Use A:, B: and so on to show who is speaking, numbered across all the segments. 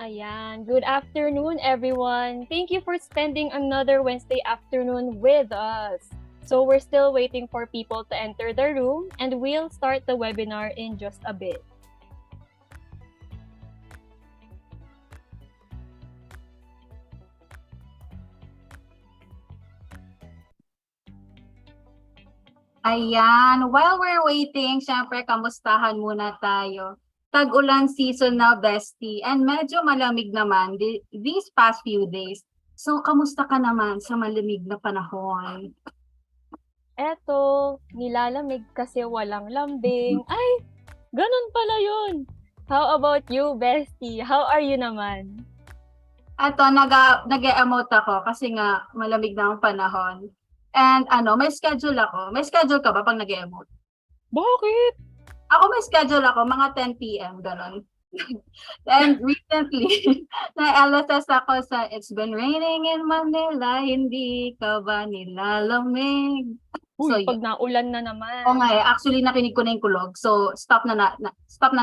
A: Ayan. Good afternoon, everyone. Thank you for spending another Wednesday afternoon with us. So we're still waiting for people to enter the room, and we'll start the webinar in just a bit.
B: Ayan, while we're waiting, syempre kamustahan muna tayo. Tag-ulan season na, bestie, and medyo malamig naman these past few days. So, kamusta ka naman sa malamig na panahon?
A: Eto, nilalamig kasi walang lambing. Ay, ganun pala yun. How about you, bestie? How are you naman?
B: Eto, nag-e-emote ako kasi nga malamig na ang panahon. And may schedule ako. May schedule ka ba pag nag-e-emote?
A: Bakit?
B: Ako may schedule ako, mga 10 p.m., ganun. And recently, na-LSS ako sa It's Been Raining in Manila, hindi ka ba nilalamig?
A: Uy,
B: So,
A: pag naulan na naman.
B: Oo nga actually nakinig ko na yung kulog. So, stop na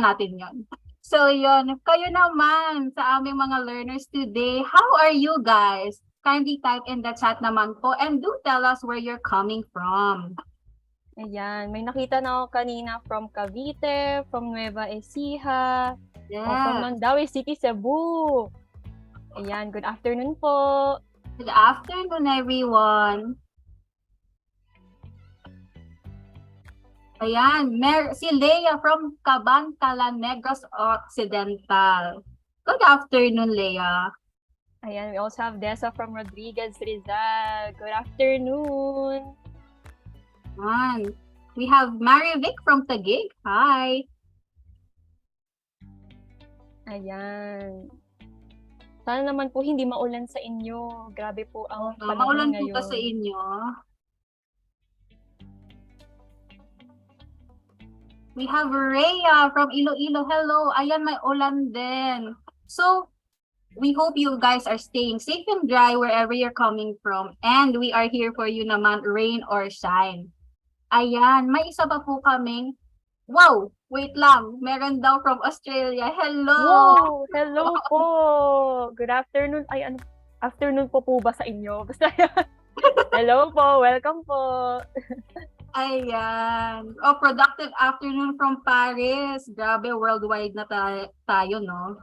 B: natin yon. So, yon. Kayo naman sa aming mga learners today, how are you guys? Kindly type in the chat naman po and do tell us where you're coming from.
A: Ayan, may nakita na ako kanina from Cavite, from Nueva Ecija, from
B: Yeah.
A: Mandaue City, Cebu. Ayan, good afternoon po.
B: Good afternoon, everyone. Ayan, si Leia from Cabantalan, Negros Occidental. Good afternoon, Leia.
A: Ayan, we also have Dessa from Rodriguez, Rizal. Good afternoon.
B: We have Marivic from Taguig. Hi.
A: Ayan. Sana naman po hindi maulan sa inyo. Grabe po ang panahon
B: Maulan
A: ngayon.
B: po ba sa inyo? We have Rhea from Iloilo. Hello. Ayan, may ulan din. So, we hope you guys are staying safe and dry wherever you're coming from. And we are here for you naman, rain or shine. Ayan, may isa pa po kaming, wow, wait lang, meron daw from Australia. Hello!
A: Wow! Hello po! Good afternoon. Ay, afternoon po ba sa inyo? Basta yan. Hello po! Welcome po!
B: Ayan. Productive afternoon from Paris. Grabe, worldwide na tayo, no?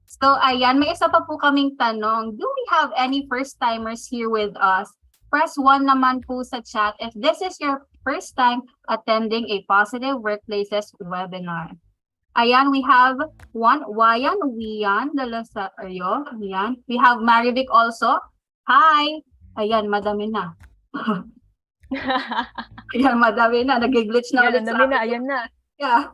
B: So, ayan, may isa pa po kaming tanong. Do we have any first-timers here with us? Press 1 naman po sa chat if this is your first time attending a Positive Workplaces webinar. Ayan, we have Wian Dalasario. Ayan. We have Marivic also. Hi! Ayan, madami na. Ayan, madami na. Nag-glitch na ulit sa akin.
A: Ayan na.
B: Yeah.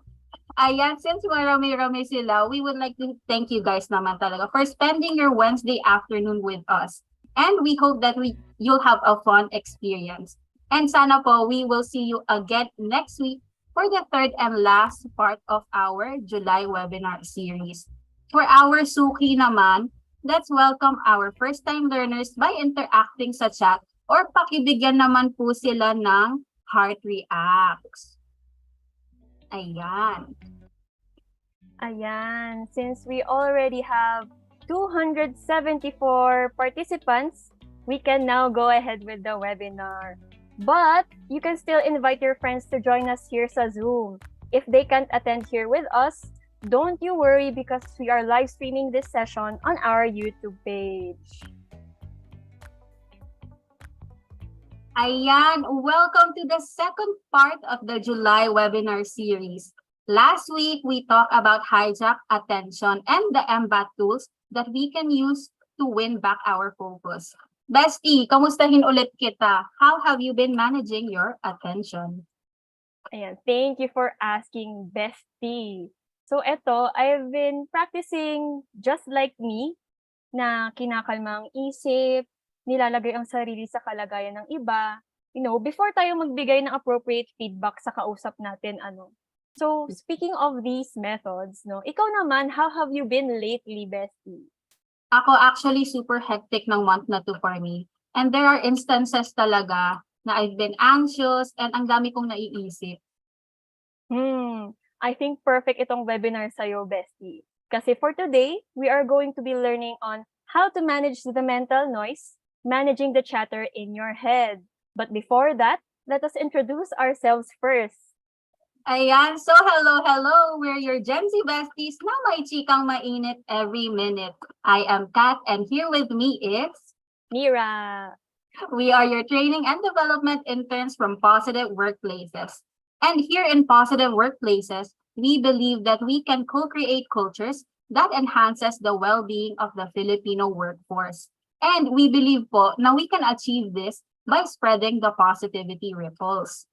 B: Ayan, since marami-rami sila, we would like to thank you guys naman talaga for spending your Wednesday afternoon with us. And we hope that you'll have a fun experience. And sana po, we will see you again next week for the third and last part of our July webinar series. For our Suki naman, let's welcome our first-time learners by interacting sa chat or pakibigyan naman po sila ng heart reacts. Ayan.
A: Ayan. Since we already have 274 participants, we can now go ahead with the webinar. But you can still invite your friends to join us here sa Zoom. If they can't attend here with us, don't you worry because we are live streaming this session on our YouTube page.
B: Ayan, welcome to the second part of the July webinar series. Last week, we talked about hijack attention and the MBAT tools that we can use to win back our focus. Bestie, kamustahin ulit kita. How have you been managing your attention?
A: Ayan, thank you for asking, Bestie. So eto, I've been practicing just like me, na kinakalma ang isip, nilalagay ang sarili sa kalagayan ng iba, before tayo magbigay ng appropriate feedback sa kausap natin, So, speaking of these methods, ikaw naman, how have you been lately, Bestie?
B: Ako actually super hectic ng month na to for me. And there are instances talaga na I've been anxious and ang dami kong naiisip.
A: I think perfect itong webinar sa'yo, Bestie. Kasi for today, we are going to be learning on how to manage the mental noise, managing the chatter in your head. But before that, let us introduce ourselves first.
B: Ayan, so hello. We're your Gen Z besties na may chikang mainit every minute. I am Kat and here with me is...
A: Mira.
B: We are your training and development interns from Positive Workplaces. And here in Positive Workplaces, we believe that we can co-create cultures that enhances the well-being of the Filipino workforce. And we believe po na we can achieve this by spreading the positivity ripples.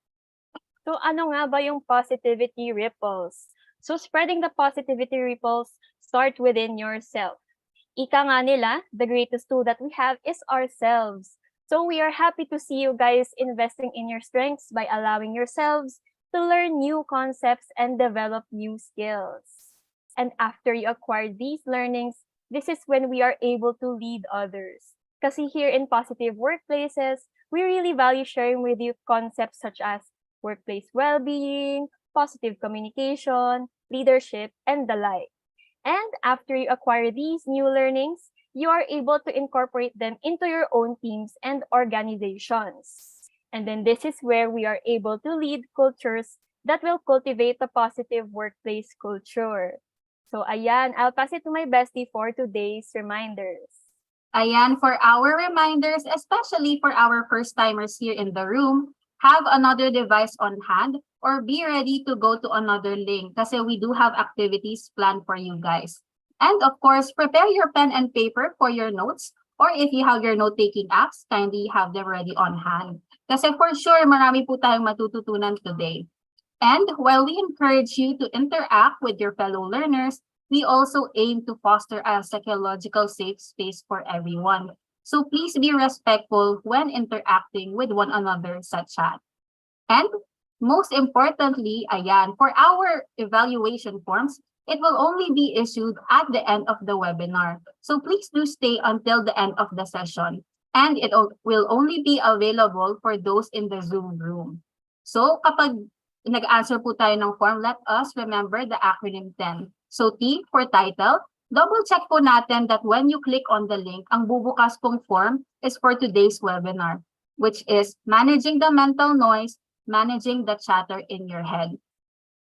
A: So ano nga ba yung positivity ripples? So spreading the positivity ripples start within yourself. Ika nga nila, the greatest tool that we have is ourselves. So we are happy to see you guys investing in your strengths by allowing yourselves to learn new concepts and develop new skills. And after you acquire these learnings, this is when we are able to lead others. Kasi here in Positive Workplaces, we really value sharing with you concepts such as workplace well-being, positive communication, leadership, and the like. And after you acquire these new learnings, you are able to incorporate them into your own teams and organizations. And then this is where we are able to lead cultures that will cultivate a positive workplace culture. So ayan, I'll pass it to my bestie for today's reminders.
B: Ayan, for our reminders, especially for our first-timers here in the room, have another device on hand or be ready to go to another link kasi we do have activities planned for you guys. And of course, prepare your pen and paper for your notes or if you have your note-taking apps, kindly have them ready on hand. Kasi for sure, marami po tayong matututunan today. And while we encourage you to interact with your fellow learners, we also aim to foster a psychological safe space for everyone. So please be respectful when interacting with one another sa chat. And most importantly, ayan, for our evaluation forms, it will only be issued at the end of the webinar. So please do stay until the end of the session. And it will only be available for those in the Zoom room. So kapag nag-answer po tayo ng form, let us remember the acronym 10. So T for title. Double check po natin that when you click on the link, ang bubukas pong form is for today's webinar, which is Managing the Mental Noise, Managing the Chatter in Your Head.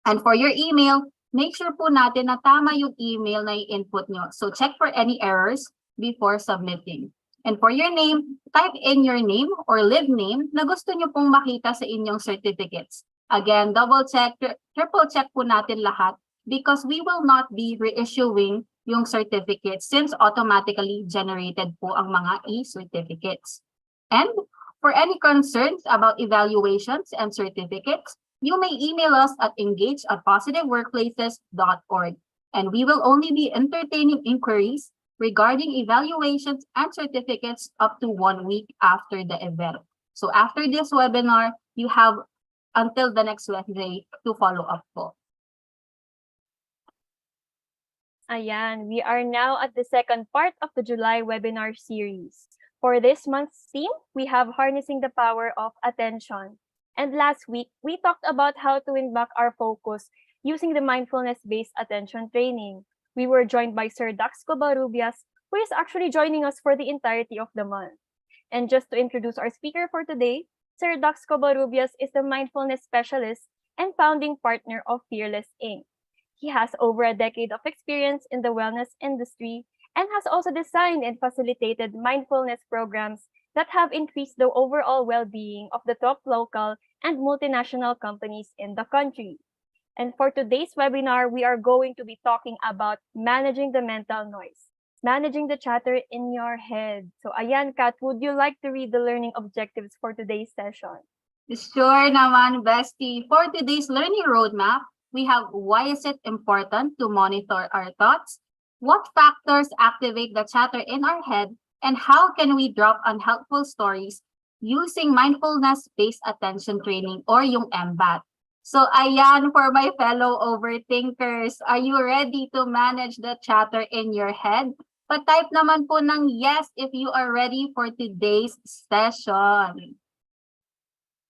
B: And for your email, make sure po natin na tama yung email na i-input nyo. So check for any errors before submitting. And for your name, type in your name or live name na gusto nyo pong makita sa inyong certificates. Again, double check, triple check po natin lahat because we will not be reissuing yung certificates since automatically generated po ang mga e-certificates. And for any concerns about evaluations and certificates, you may email us at engage@positiveworkplaces.org. And we will only be entertaining inquiries regarding evaluations and certificates up to 1 week after the event. So after this webinar, you have until the next Wednesday to follow up po.
A: Ayan, we are now at the second part of the July webinar series. For this month's theme, we have Harnessing the Power of Attention. And last week, we talked about how to win back our focus using the mindfulness-based attention training. We were joined by Sir Dax Covarrubias, who is actually joining us for the entirety of the month. And just to introduce our speaker for today, Sir Dax Covarrubias is the mindfulness specialist and founding partner of Fearless Inc. He has over a decade of experience in the wellness industry and has also designed and facilitated mindfulness programs that have increased the overall well-being of the top local and multinational companies in the country. And for today's webinar, we are going to be talking about managing the mental noise, managing the chatter in your head. So ayan, Kat, would you like to read the learning objectives for today's session?
B: Sure naman, bestie. For today's learning roadmap, we have why is it important to monitor our thoughts, what factors activate the chatter in our head, and how can we drop unhelpful stories using mindfulness-based attention training or yung MBAT. So ayan, for my fellow overthinkers, are you ready to manage the chatter in your head? Pa-type naman po ng yes if you are ready for today's session.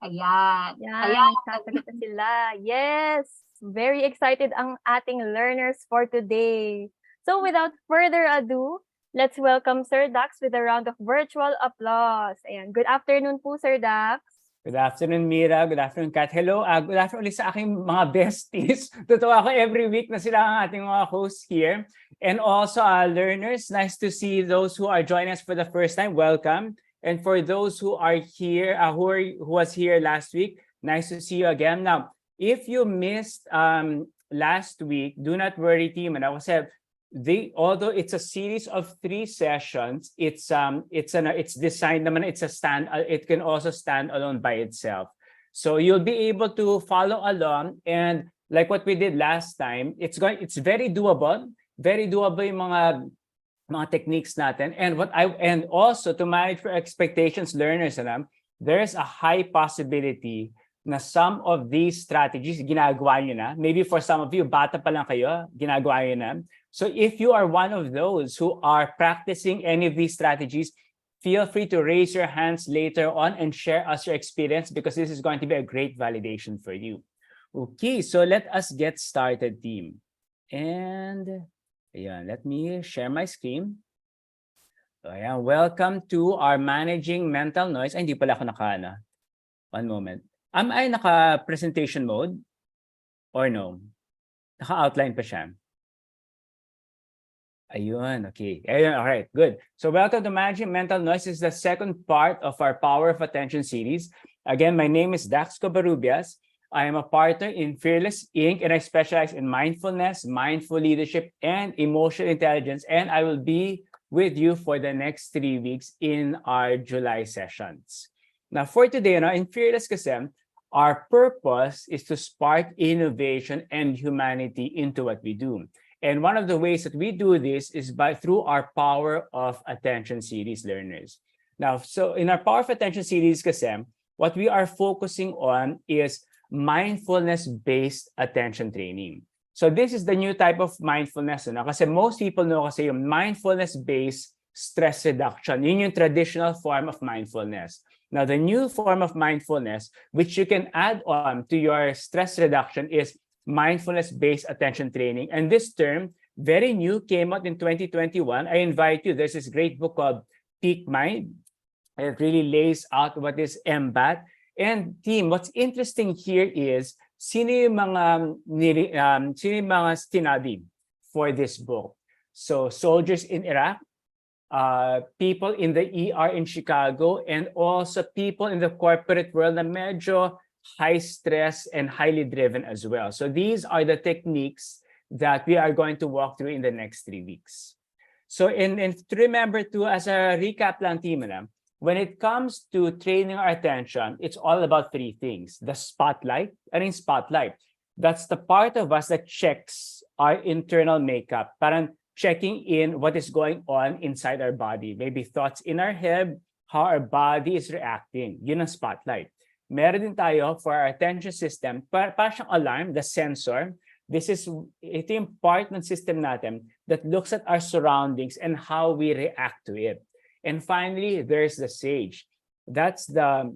B: Ayan.
A: Yan, sasagot na sila. Yes! Very excited ang ating learners for today. So without further ado, let's welcome Sir Dax with a round of virtual applause. Ayan, good afternoon po, Sir Dax.
C: Good afternoon, Mira. Good afternoon, Kat. Hello. Good afternoon ulit sa aking mga besties. Totoo ako every week na sila ang ating mga hosts here. And also, learners, nice to see those who are joining us for the first time. Welcome. And for those who are here, who was here last week, nice to see you again. Now, if you missed last week, do not worry, team. And I was although it's a series of 3 sessions, it's designed naman, it can also stand alone by itself. So you'll be able to follow along, and like what we did last time, it's very doable yung mga techniques natin. And also to manage for expectations, learners, there's a high possibility na some of these strategies ginagawa nyo na. Maybe for some of you, bata pa lang kayo, ginagawa nyo na. So if you are one of those who are practicing any of these strategies, feel free to raise your hands later on and share us your experience, because this is going to be a great validation for you. Okay, so let us get started, team. And ayan, let me share my screen. So, ayan, welcome to our Managing Mental Noise. Ay, hindi pala ako naka. One moment. Am I naka-presentation mode? Or no? Naka-outline pa siya. Ayun, okay. Ayun, all right, good. So welcome to Managing Mental Noise. This is the second part of our Power of Attention series. Again, my name is Dax Covarrubias. I am a partner in Fearless Inc. and I specialize in mindfulness, mindful leadership, and emotional intelligence. And I will be with you for the next 3 weeks in our July sessions. Now, for today, in Fearless kasi, our purpose is to spark innovation and humanity into what we do. And one of the ways that we do this is through our Power of Attention series, learners. Now, so in our Power of Attention series kasi, what we are focusing on is mindfulness-based attention training. So this is the new type of mindfulness. Kasi most people know kasi yung mindfulness-based stress reduction. Yun yung traditional form of mindfulness. Now, the new form of mindfulness, which you can add on to your stress reduction, is mindfulness-based attention training. And this term, very new, came out in 2021. I invite you, there's this great book called Peak Mind. It really lays out what is MBAT. And team, what's interesting here is, sino yung mga study for this book? So soldiers in Iraq, people in the ER in Chicago, and also people in the corporate world na medyo high stress and highly driven as well. So these are the techniques that we are going to walk through in the next 3 weeks. So and to remember too, as a recap lang, team, when it comes to training our attention, it's all about 3 things. The spotlight. Spotlight. That's the part of us that checks our internal makeup. Parang checking in what is going on inside our body. Maybe thoughts in our head, how our body is reacting. Yun ang spotlight. Meron din tayo for our attention system, para siyang alarm, the sensor. Ito yung part ng system natin that looks at our surroundings and how we react to it. And finally, there's the sage. That's the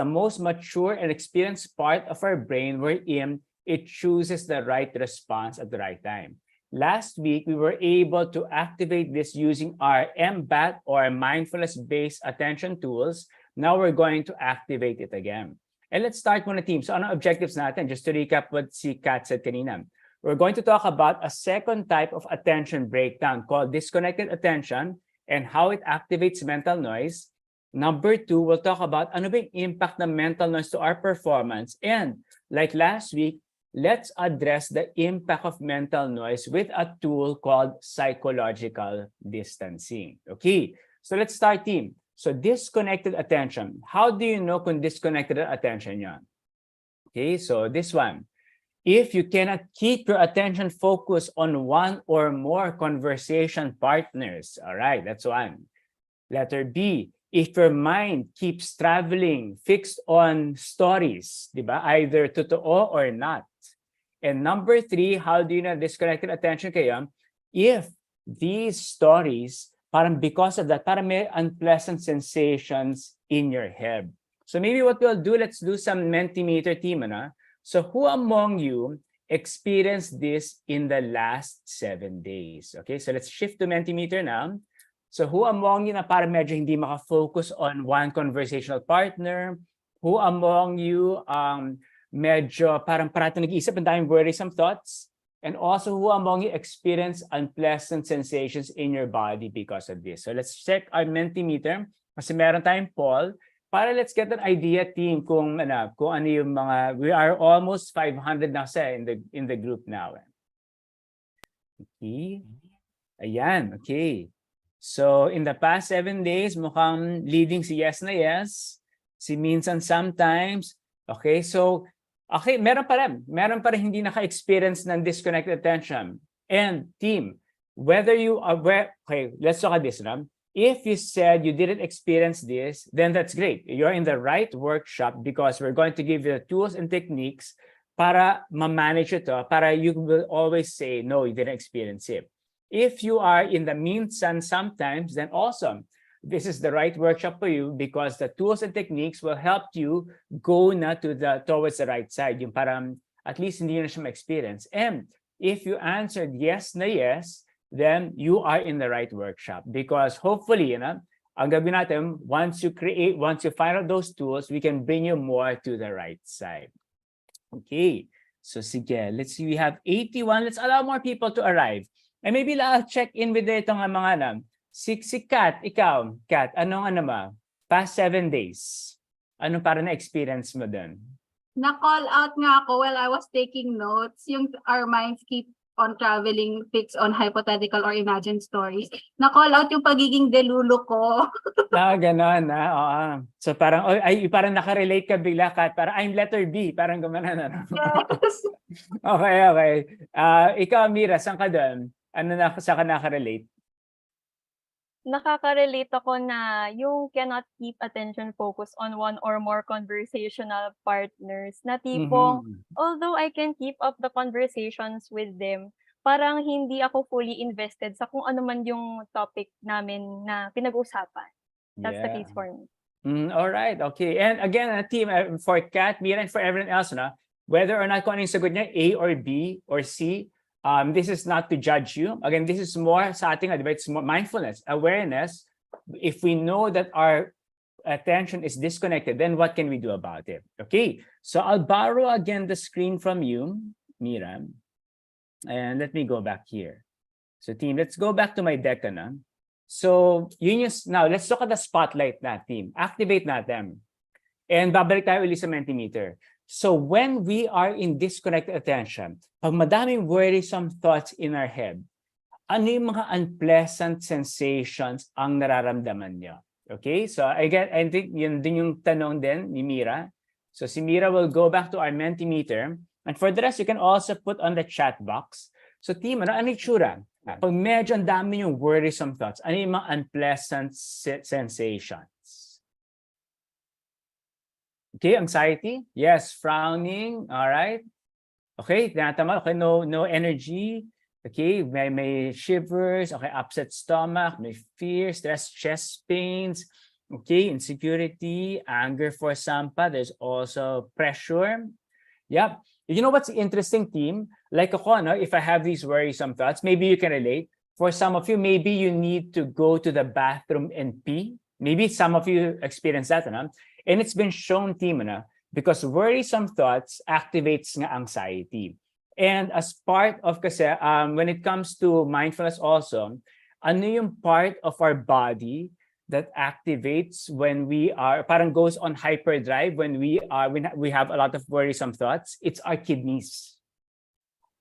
C: most mature and experienced part of our brain, wherein it chooses the right response at the right time. Last week, we were able to activate this using our MBAT, or mindfulness-based attention tools. Now we're going to activate it again. And let's start muna, team. So ano objectives natin? Just to recap what si Kat said kanina. We're going to talk about a second type of attention breakdown called disconnected attention and how it activates mental noise. Number 2, we'll talk about ano ba yung impact ng mental noise to our performance. And like last week, let's address the impact of mental noise with a tool called psychological distancing. Okay, so let's start, team. So disconnected attention. How do you know kung disconnected attention yan? Okay, so this one. If you cannot keep your attention focused on one or more conversation partners, all right, that's one. Letter B, if your mind keeps traveling fixed on stories, diba? Either totoo or not. And number 3, how do you know disconnected attention kayo? If these stories, parang because of that, parang may unpleasant sensations in your head. So maybe what we'll do, let's do some Mentimeter, team. So who among you experienced this in the last 7 days? Okay, so let's shift to Mentimeter now. So who among you na parang medyo hindi makafocus on one conversational partner? Who among you medyo parang parating nag-iisip, ang daming worrisome thoughts? And also, who among you experience unpleasant sensations in your body because of this? So let's check our Mentimeter. Kasi meron tayong poll para let's get an idea, team, kung ano yung mga, we are almost 500 na sa in the group now. Okay. Ayan, okay. So in the past 7 days, mukhang leading si yes na yes, si minsan sometimes. Okay, so okay, meron pa rin hindi naka-experience ng disconnected attention. And team, whether you are, okay, let's talk about this. No? If you said you didn't experience this, then that's great. You're in the right workshop because we're going to give you the tools and techniques para ma-manage ito, para you will always say, no, you didn't experience it. If you are in the minsan sometimes, then awesome. This is the right workshop for you because the tools and techniques will help you go na towards the right side. Yung parang at least hindi na siya ma-experience. And if you answered yes na yes, then you are in the right workshop because hopefully, ang gagawin natin, once you find out those tools, we can bring you more to the right side. Okay, so sige, let's see, we have 81. Let's allow more people to arrive. And maybe I'll check in with itong mga Si Kat, ikaw, Kat, past 7 days, ano para na-experience mo dun?
B: Na-call out nga ako while I was taking notes. Yung our minds keep on traveling pics on hypothetical or imagined stories. Na-call out yung pagiging delulo ko.
C: Ganon, oo. So parang, parang nakarelate ka bigla, Kat. Parang, I'm letter B. Parang gumanan.
B: Yes.
C: Okay. Ikaw, Mira, saan ka dun? Saan ka nakarelate?
A: Nakaka-relate ako na yung cannot keep attention focus on one or more conversational partners na tipong, although I can keep up the conversations with them, parang hindi ako fully invested sa kung ano man yung topic namin na pinag-uusapan. That's the case for me.
C: All right, okay. And again, team, for Kat, Mira, and for everyone else, whether or not kung ano yung sagot niya, A or B or C, this is not to judge you. Again, this is more sa ating, it's more mindfulness, awareness. If we know that our attention is disconnected, then what can we do about it? Okay, so I'll borrow again the screen from you, Mira. And let me go back here. So team, let's go back to my deck. So now, let's look at the spotlight na, team. Activate natin. And babalik tayo ulit sa Mentimeter. So when we are in disconnected attention, pag madaming worrisome thoughts in our head, ano yung mga unpleasant sensations ang nararamdaman nyo? Okay, so I think yun din yung tanong din ni Mira. So si Mira will go back to our Mentimeter. And for the rest, you can also put on the chat box. So team, ano yung tsura? Pag medyo ang dami yung worrisome thoughts, ano yung mga unpleasant sensations? Okay, anxiety. Yes, frowning. All right. Okay, tinatama. Okay, no energy. Okay, may shivers. Okay, upset stomach. May fear, stress, chest pains. Okay, insecurity, anger for sampa. There's also pressure. Yep. You know what's interesting, team? Like ako, if I have these worrisome thoughts, maybe you can relate. For some of you, maybe you need to go to the bathroom and pee. Maybe some of you experience that, and it's been shown, team, because worrisome thoughts activates nga anxiety. And as part of kasi, when it comes to mindfulness also, ano yung part of our body that activates when we are, parang goes on hyperdrive when we have a lot of worrisome thoughts? It's our kidneys.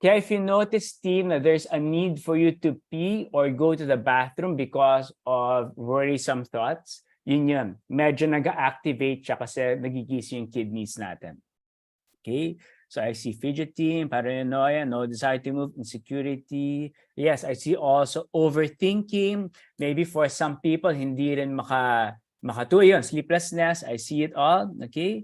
C: Kaya if you notice, team, that there's a need for you to pee or go to the bathroom because of worrisome thoughts, yun. Medyo nag-activate siya kasi nagigising yung kidneys natin. Okay? So I see fidgeting, paranoia, no desire to move, insecurity. Yes, I see also overthinking. Maybe for some people, hindi rin makatuwa yun. Sleeplessness, I see it all. Okay?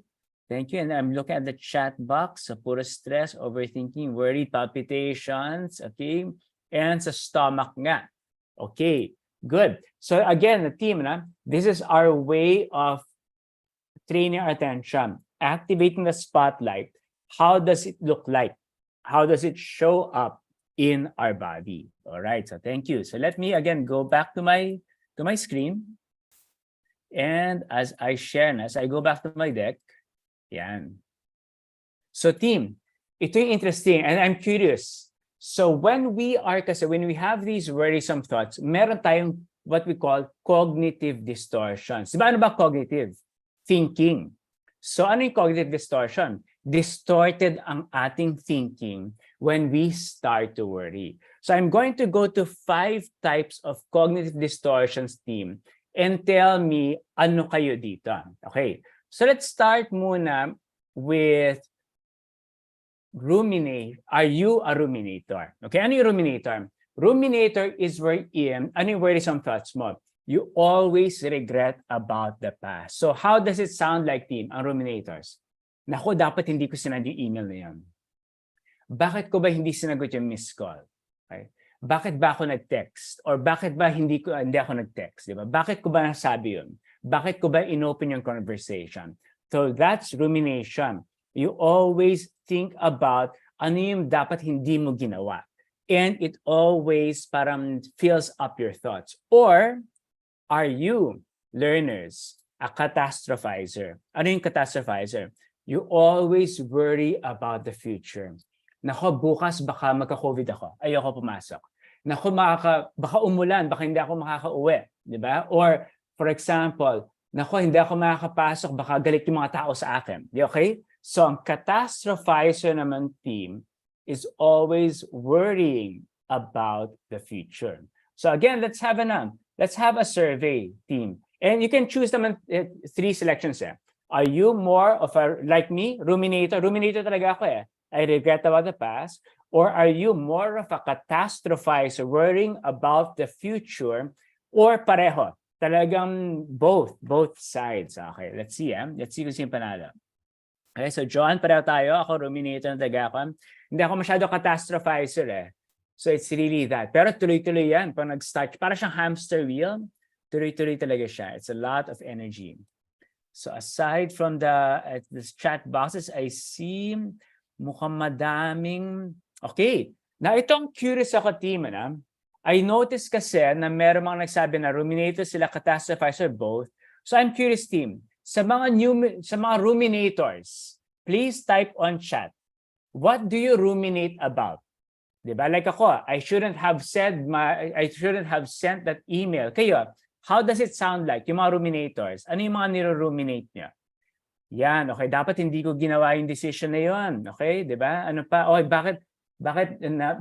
C: Thank you. And I'm looking at the chat box. So puro stress, overthinking, worry, palpitations. Okay? And sa stomach nga. Okay. Good. So again, the team, this is our way of training our attention, activating the spotlight. How does it look like? How does it show up in our body? All right, so thank you. So let me again go back to my screen. And as I share, as I go back to my deck, yan. So team, ito yung interesting and I'm curious. So when we have these worrisome thoughts, meron tayong what we call cognitive distortions. Diba ano ba cognitive? Thinking. So ano yung cognitive distortion? Distorted ang ating thinking when we start to worry. So I'm going to go to 5 types of cognitive distortions, team, and tell me ano kayo dito. Okay, so let's start muna with ruminate. Are you a ruminator? Okay, ano yung ruminator? Ruminator is wherein, ano yung worrisome thoughts mo? You always regret about the past. So how does it sound like, team, ang ruminators? Naku, dapat hindi ko sinend yung email na yan. Bakit ko ba hindi sinagot yung missed call? Okay? Bakit ba ako nag-text? Or bakit ba hindi ako nag-text? Diba? Bakit ko ba nasabi yun? Bakit ko ba inopen yung conversation? So that's rumination. You always think about ano yung dapat hindi mo ginawa. And it always parang fills up your thoughts. Or are you, learners, a catastrophizer? Ano yung catastrophizer? You always worry about the future. Nako, bukas baka magka-COVID ako. Ayoko pumasok. Nako, baka umulan, baka hindi ako makaka-uwi. Diba? Or, for example, nako, hindi ako makakapasok, baka galit yung mga tao sa akin. Okay? So, ang catastrophizer naman, team, is always worrying about the future. So again, let's have a survey, team. And you can choose naman 3 selections. Are you more of a, like me, ruminator? Ruminator talaga ako eh. I regret about the past. Or are you more of a catastrophizer, worrying about the future? Or pareho? Talagang both sides. Okay, let's see. Let's see kung sino panalo. Okay, so John, pareho tayo. Ako, ruminator na talaga ako. Hindi ako masyado catastrophizer eh. So it's really that. Pero tuloy-tuloy yan. Pag nag-start, para siyang hamster wheel, tuloy-tuloy talaga siya. It's a lot of energy. So aside from this chat boxes, I see mukhang madaming... Okay. Now, itong curious ako, team. I noticed kasi na meron mga nagsabi na ruminator sila, catastrophizer, both. So I'm curious, team. Sa mga ruminators, please type on chat. What do you ruminate about? Diba? Like ako, I shouldn't have sent that email. Kayo, how does it sound like? Yung mga ruminators, ano yung mga niro-ruminate niya? Yan, okay. Dapat hindi ko ginawa yung decision na yun. Okay, diba? Ano pa? Okay, bakit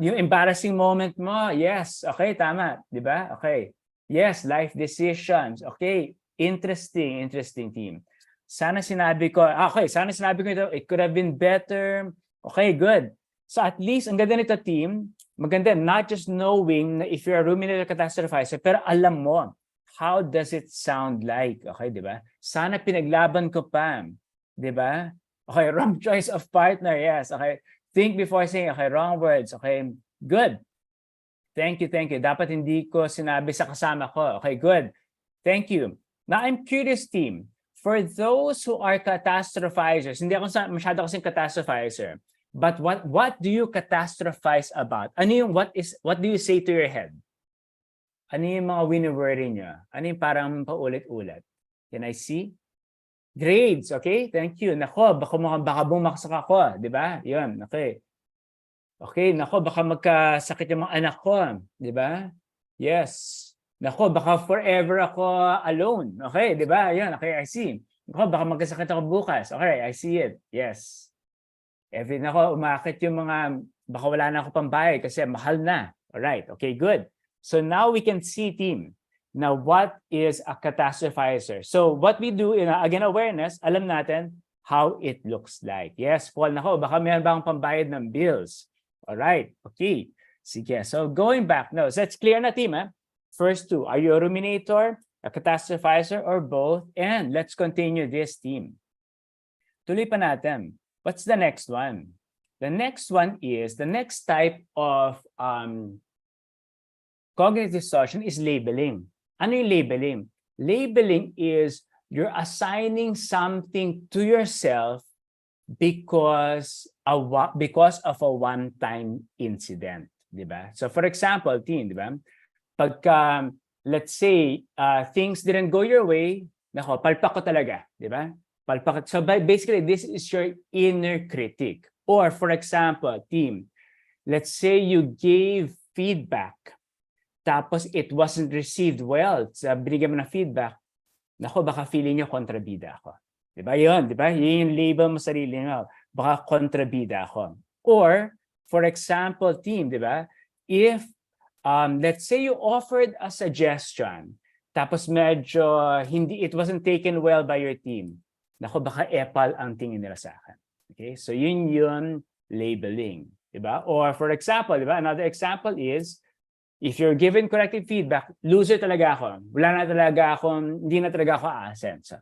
C: yung embarrassing moment mo? Yes, okay, tama. Diba? Okay. Yes, life decisions. Okay, interesting team. Sana sinabi ko ito, it could have been better. Okay, good. So at least, ang ganda nito, team, maganda, not just knowing na if you're a ruminator catastrophizer, pero alam mo, how does it sound like? Okay, di ba? Sana pinaglaban ko pa. Di ba? Okay, wrong choice of partner, yes. Okay, think before saying, okay, wrong words. Okay, good. Thank you. Dapat hindi ko sinabi sa kasama ko. Okay, good. Thank you. Now, I'm curious, team. For those who are catastrophizers, hindi ako masyado kasing catastrophizer, but what do you catastrophize about? Ano yung what do you say to your head? Ano yung mga wini-worry niyo? Ano yung parang paulit-ulit? Can I see? Grades, okay? Thank you. Nako, baka bumaksak ako, di ba? Yun, okay. Okay, nako, baka magkasakit yung mga anak ko, di ba? Yes. Nako, baka forever ako alone. Okay, di ba? Yan, okay, I see. Nako, baka magkasakit ako bukas. Okay, I see it. Yes. Nako, umakit yung mga, baka wala na ako pambayad kasi mahal na. Alright, okay, good. So now we can see, team. Now, what is a catastrophizer? So what we do, again, awareness, alam natin how it looks like. Yes, Paul, nako, baka meron bang pambayad ng bills? Alright, okay. Sige, so going back, no, so it's clear na, team, First 2, are you a ruminator, a catastrophizer, or both? And let's continue this, team. Tuloy pa natin. What's the next one? The next one is, the next type of cognitive distortion is labeling. Ano yung labeling? Labeling is you're assigning something to yourself because because of a one-time incident, di ba? So for example, team, di ba? Pagka, let's say, things didn't go your way, nako, palpak ko talaga, di ba? Palpak. So basically, this is your inner critic. Or for example, team, let's say you gave feedback, tapos it wasn't received well. So binigyan mo na feedback, nako, baka feeling nyo kontrabida ako. Di ba yun? Di ba? Yun yung label mo sarili mo. Baka kontrabida ako. Or, for example, team, di ba? If, let's say you offered a suggestion, tapos medyo it wasn't taken well by your team. Nako, baka epal ang tingin nila sa akin. Okay? So yun labeling. Di ba? Or for example, di ba? Another example is, if you're given corrective feedback, loser talaga ako. Hindi na talaga ako aasenso.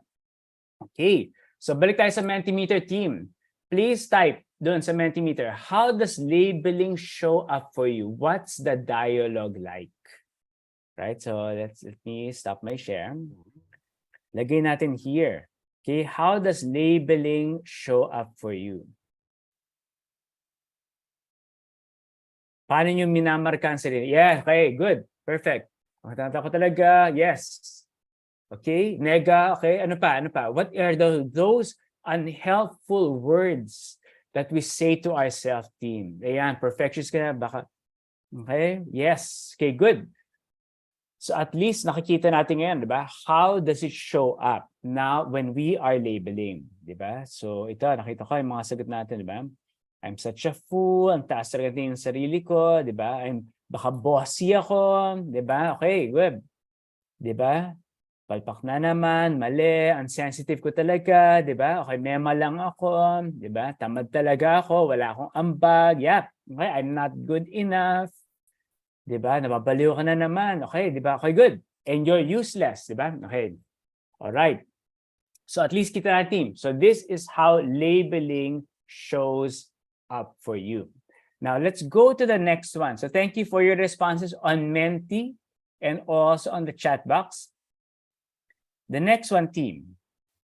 C: Okay. So balik tayo sa Mentimeter team. Please type doon sa Mentimeter, how does labeling show up for you? What's the dialogue like? Right? So let me stop my share. Lagay natin here. Okay, how does labeling show up for you? Paano nyo minamarkahan sarili? Yeah, okay, good. Perfect. Matanda ko talaga. Yes. Okay, nega. Okay, ano pa? What are those unhelpful words that we say to ourselves, team? Ayan, perfectionist ka na. Baka, okay, yes. Okay, good. So at least nakikita natin ngayon, di ba? How does it show up now when we are labeling? Di ba? So ito, nakita ko yung mga sagot natin, di ba? I'm such a fool, ang taas talaga yung sarili ko, di ba? Baka bossy ako, di ba? Okay, good. Di ba? Palpak na naman, mali, unsensitive ko talaga, di ba? Okay, mema lang ako, di ba? Tamad talaga ako, wala akong ambag, yep. Okay, I'm not good enough. Di ba? Nababaliw ka na naman. Okay, di ba? Okay, good. And you're useless, di ba? Okay. All right. So at least kita natin. So this is how labeling shows up for you. Now let's go to the next one. So thank you for your responses on Menti and also on the chat box. The next one, team,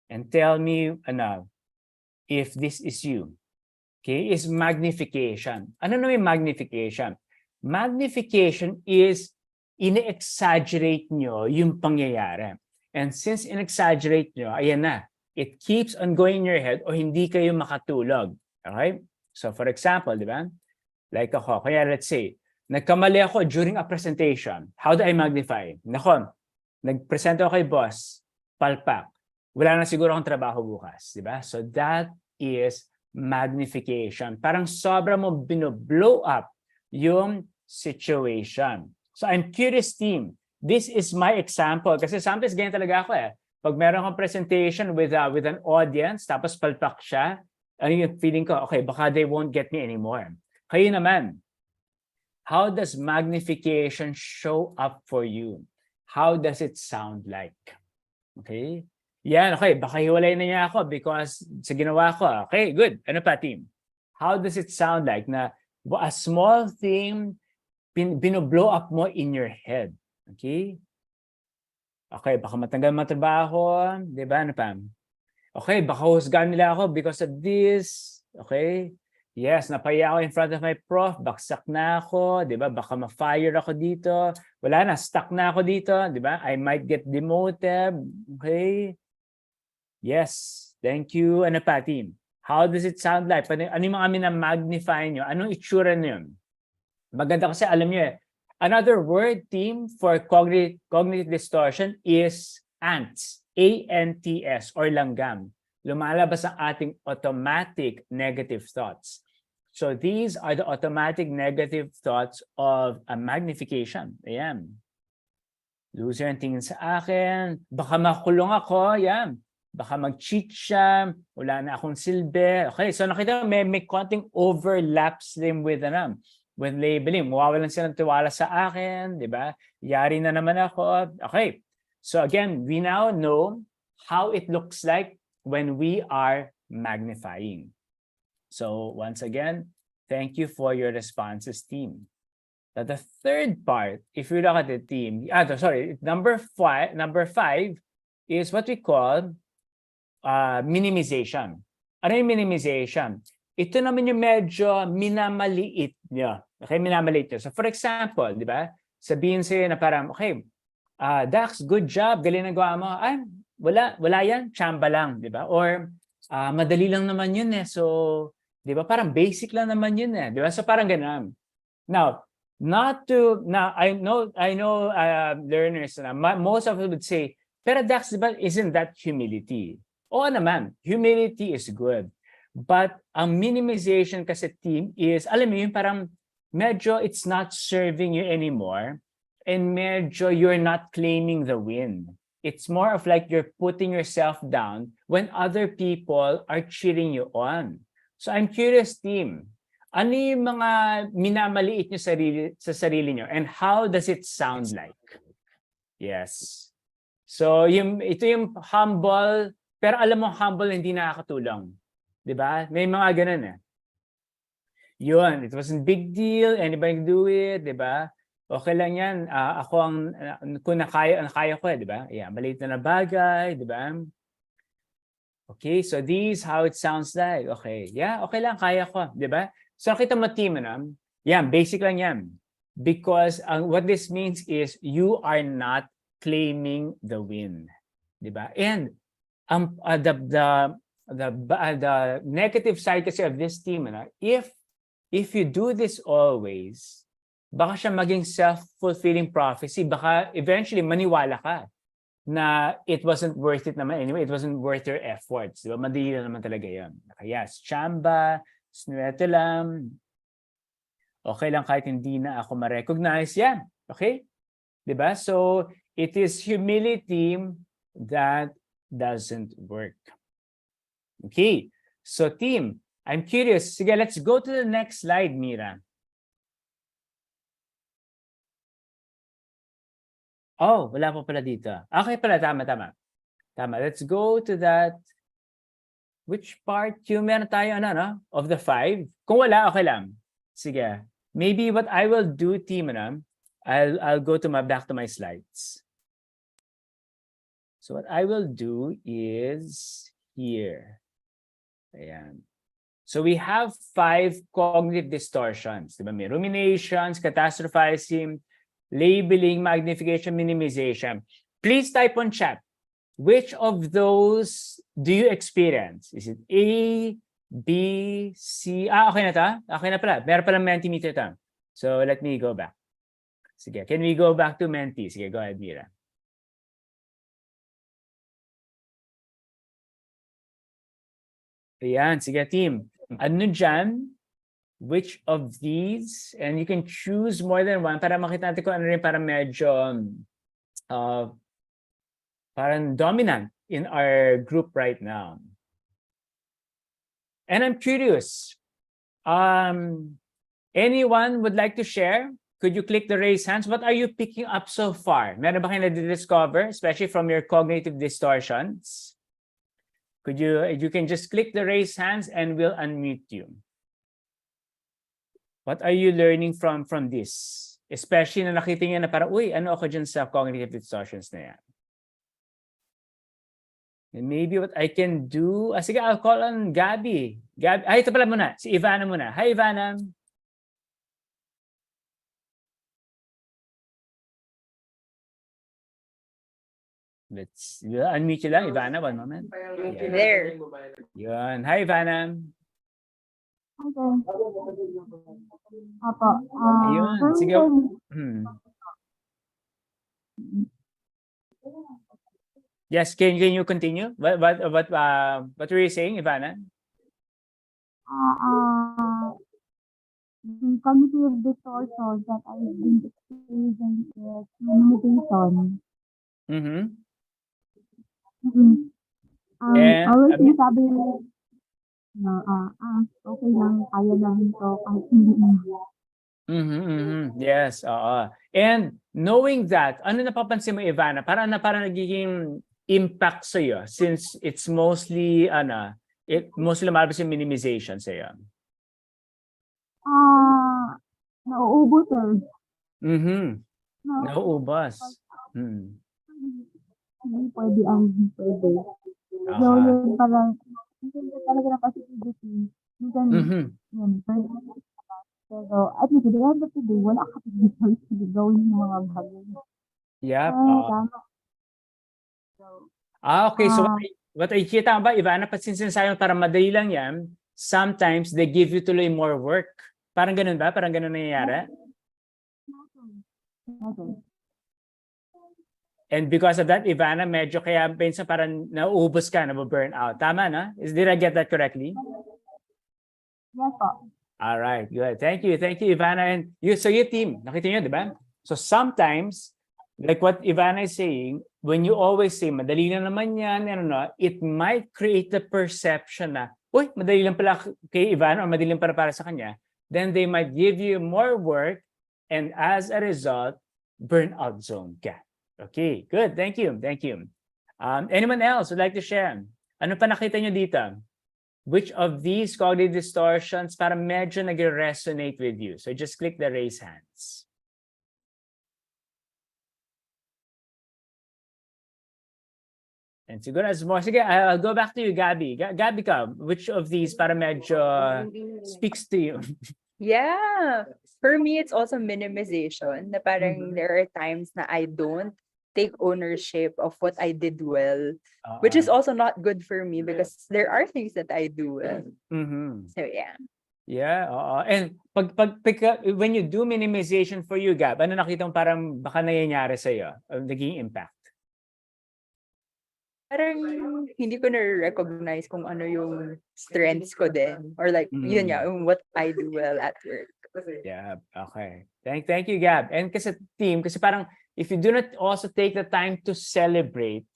C: and tell me if this is you. Okay, is magnification. Ano na yung magnification? Magnification is ine-exaggerate nyo yung pangyayari. And since in-exaggerate nyo, ayan na, it keeps on going in your head o hindi kayo makatulog. Okay? So for example, di ba? Like ako, kaya let's say, nagkamali ako during a presentation. How do I magnify? Nako, nag-present ako kay boss, palpak. Wala na siguro akong trabaho bukas. Di ba? So that is magnification. Parang sobra mo bino-blow up yung situation. So I'm curious, team. This is my example. Kasi sometimes ganyan talaga ako eh. Pag meron akong presentation with an audience, tapos palpak siya, ano yung feeling ko? Okay, baka they won't get me anymore. Kayo naman, how does magnification show up for you? How does it sound like? Okay? Yan, okay. Baka hiwalay na niya ako because sa ginawa ko. Okay, good. Ano pa, team? How does it sound like na a small thing bino-blow up mo in your head? Okay? Okay, baka matanggal mo trabaho. Diba? Ano pa? Okay, baka husgahan nila ako because of this. Okay? Yes, napaya ako in front of my prof. Baksak na ako. Diba? Baka ma-fire ako dito. Wala na, stuck na ako dito. Diba? I might get demoted. Okay? Yes. Thank you. Ano pa, team? How does it sound like? Ano yung mga mina-magnify nyo? Anong itsura nyo? Maganda kasi alam nyo another word, team, for cognitive distortion is ants. A-N-T-S or langgam. Lumalabas ang ating automatic negative thoughts. So these are the automatic negative thoughts of a magnification. Ayan. Loser ang tingin sa akin. Baka makulong ako. Ayan. Baka mag-cheat siya, wala na akong silbi. Okay, so nakita mo, may konting overlaps din with labeling. Mawawalan sila ng tiwala sa akin, di ba? Yari na naman ako. Okay, so again, we now know how it looks like when we are magnifying. So once again, thank you for your responses, team. Now the third part, if you look at the team, number five is what we call minimization. Ano yung minimization? ito naman yung medyo minamaliit niya. Okay, minamaliit niya. So for example, di ba? Sabihin sa'yo na parang, okay, Dax, good job, galing na gawa mo. Ay, wala yan, tsamba lang, di ba? Or, madali lang naman yun eh. So, di ba? Parang basic lang naman yun eh. Di ba? So parang ganun. Now, I know learners na most of them would say, pero Dax, di ba, isn't that humility? Oo naman, humility is good. But ang minimization kasi team is, alam mo yun, parang medyo it's not serving you anymore and medyo you're not claiming the win. It's more of like you're putting yourself down when other people are cheering you on. So I'm curious, team, ano yung mga minamaliit nyo sa sarili nyo and how does it sound like? Yes. So ito yung humble, pero alam mo humble hindi nakakatulong. 'Di ba? May mga ganun eh. Yun, it wasn't big deal, anybody can do it, 'di ba? Okay lang 'yan. Ako kung kaya ko, 'di ba? Yeah, maliit na bagay, 'di ba? Okay, so this how it sounds like. Okay. Yeah, okay lang, kaya ko, 'di ba? So kita mo team ano? Yan, basic lang 'yan. Because what this means is you are not claiming the win, 'di ba? And the negative side kasi of this team, if you do this always, baka siya maging self-fulfilling prophecy, baka eventually maniwala ka na it wasn't worth it naman anyway, it wasn't worth your efforts. Diba? Madali na naman talaga yun. Yes, tsamba, swerte lang, okay lang kahit hindi na ako ma-recognize yan. Okay? Diba? So, it is humility that doesn't work. Okay, so team, I'm curious. Sige, let's go to the next slide, Mira. Oh, wala pa pala dito. Okay pala, tama. Let's go to that. Which part yung meron tayo, of the 5? Kung wala, okay lang. Sige. Maybe what I will do, team, I'll go to back to my slides. So what I will do is here. Ayan. So we have 5 cognitive distortions. Diba? May ruminations, catastrophizing, labeling, magnification, minimization. Please type on chat. Which of those do you experience? Is it A, B, C? Okay na to? Okay na pala. Meron palang Mentimeter to. So let me go back. Sige, can we go back to Menti? Sige, go ahead, Mira. Ayan, sige team. Ano dyan? Which of these? And you can choose more than one para makita natin kung ano rin parang medyo parang dominant in our group right now. And I'm curious, anyone would like to share? Could you click the raise hands? What are you picking up so far? Meron ba kayo na-discover, especially from your cognitive distortions? You can just click the raise hands and we'll unmute you. What are you learning from this? Especially na nakita niyo na parang, uy, ano ako dyan sa cognitive distortions na yan? And maybe what I can do, sige, I'll call on Gabby. Ito pala muna, si Ivana muna. Hi, Ivana. Let's unmute you lang, Ivana, one moment. Yeah.
A: There.
C: Yun. Hi, Ivana.
D: Okay. Apo.
C: Ayun. Sige. Yes, can you continue? What were you saying, Ivana?
D: The cognitive distortion that I've been experiencing is minimization.
C: Mm-hmm.
D: Always sinasabi na, okay lang, kaya lang ito, kahit hindi na.
C: Yes, and knowing that, ano napapansin mo, Ivana, parang nagiging impact sa iyo since it's mostly lumalabas yung minimization sa iyo.
D: Nauubos eh.
C: Nauubos.
D: Hindi pwede ang pwede. So, yun parang, hindi talaga na positivity. Minsan,
C: Mhm.
D: yun, burnout. Pero at least, at the end of the day, wala ka pang choice na gawin yung mga bagay.
C: Yep.
D: Tama. So,
C: Okay. So
D: ah,
C: what I hear, tama ba, Ivana? Pag sinasabi mo parang madali lang yan, sometimes they give you tuloy more work. Parang ganun ba? Parang ganun nangyayari?
D: okay.
C: And because of that, Ivana, medyo kaya minsan parang nauubos ka, nababurn out. Tama na? Did I get that correctly?
D: Yes po.
C: All right, good. Thank you, Ivana. And so your team, nakita niyo, di ba? So sometimes, like what Ivana is saying, when you always say, madali lang naman yan, it might create the perception na, uy, madali lang pala kay Ivana or madali lang para sa kanya. Then they might give you more work, and as a result, burnout zone ka. Okay, good. Thank you. Anyone else would like to share? Ano pa nakita niyo dito? Which of these cognitive distortions para medyo nag-resonate with you? So just click the raise hands. And siguro as more, sige, I'll go back to you, Gabby. Gabby ka, which of these para medyo speaks to you?
E: Yeah. For me, it's also minimization. Na parang there are times na I don't take ownership of what I did well, which is also not good for me because there are things that I do well. So yeah.
C: Yeah, and when you do minimization for you, Gab, ano nakita mo parang baka nangyayari sa'yo, naging impact?
E: Parang hindi ko na-recognize kung ano yung strengths ko din. Or like, yun nga, what I do well at work.
C: Yeah, okay. Thank you, Gab. And kasi team, kasi parang if you do not also take the time to celebrate,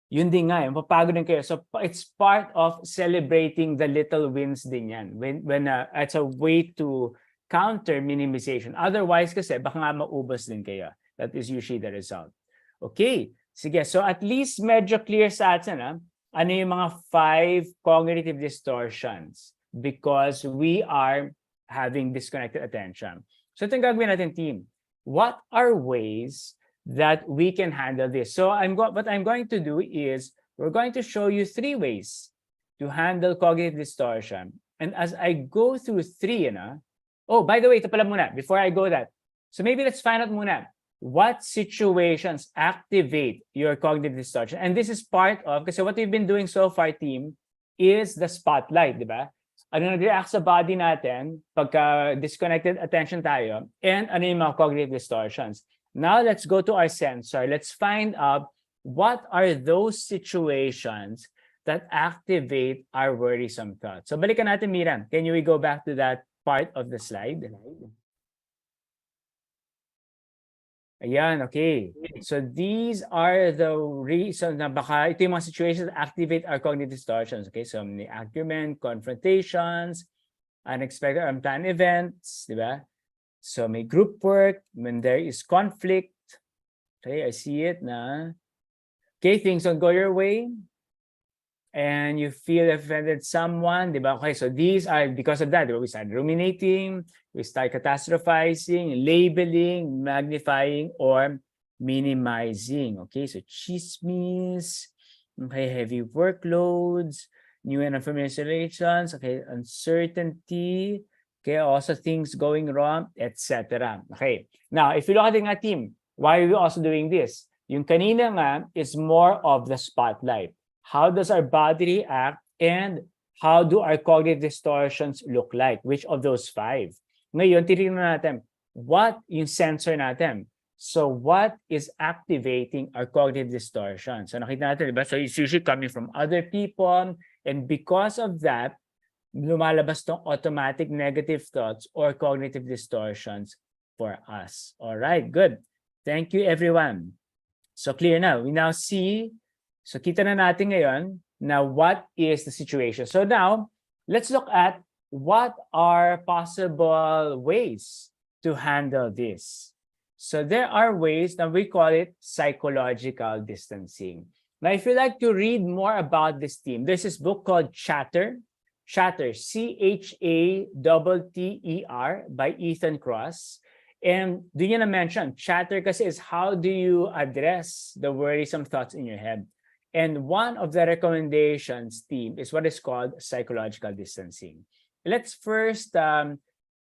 C: yun din nga, mapapagod din kayo. So it's part of celebrating the little wins din yan. When it's a way to counter minimization. Otherwise kasi baka nga maubos din kayo. That is usually the result. Okay. Sige, so at least medyo clear sa atin ano yung mga 5 cognitive distortions because we are having disconnected attention. So ito yung gagawin natin, team. What are ways that we can handle this? So what I'm going to do is we're going to show you 3 ways to handle cognitive distortion. And as I go through 3, oh, by the way, ito pala muna, before I go that. So maybe let's find out muna. What situations activate your cognitive distortion? And this is part of, kasi what we've been doing so far, team, is the spotlight, di ba? Ano nag-react sa body natin pagka disconnected attention tayo, and ano yung mga cognitive distortions. Now, let's go to our sensor. Let's find out what are those situations that activate our worrisome thoughts. So balikan natin, Miran. Can we go back to that part of the slide? Ayan, okay. So these are the reasons na baka ito yung mga situations that activate our cognitive distortions. Okay, so may argument, confrontations, unexpected or unplanned events, di ba? So may group work, when there is conflict. Okay, I see it na. Okay, things don't go your way. And you feel offended someone, di ba? Okay, so these are because of that. Diba? We start ruminating, we start catastrophizing, labeling, magnifying, or minimizing. Okay, so chismis, okay, heavy workloads, new and unfamiliar situations, okay, uncertainty, okay, also things going wrong, etc. Okay, now if you look at the team, why are we also doing this? Yung kanina nga is more of the spotlight. How does our body react and how do our cognitive distortions look like? Which of those 5? Ngayon, titignan natin what yung sensor natin. So what is activating our cognitive distortion? So nakita natin, diba? So it's usually coming from other people, and because of that, lumalabas tong automatic negative thoughts or cognitive distortions for us. All right, good. Thank you, everyone. So clear now. We now see. So kita na natin ngayon na what is the situation. So now, let's look at what are possible ways to handle this. So there are ways that we call it psychological distancing. Now, if you'd like to read more about this theme, there's this book called Chatter, C-H-A-T-T-E-R by Ethan Kross. And do you mention, chatter kasi is how do you address the worrisome thoughts in your head? And one of the recommendations, team, is what is called psychological distancing. let's first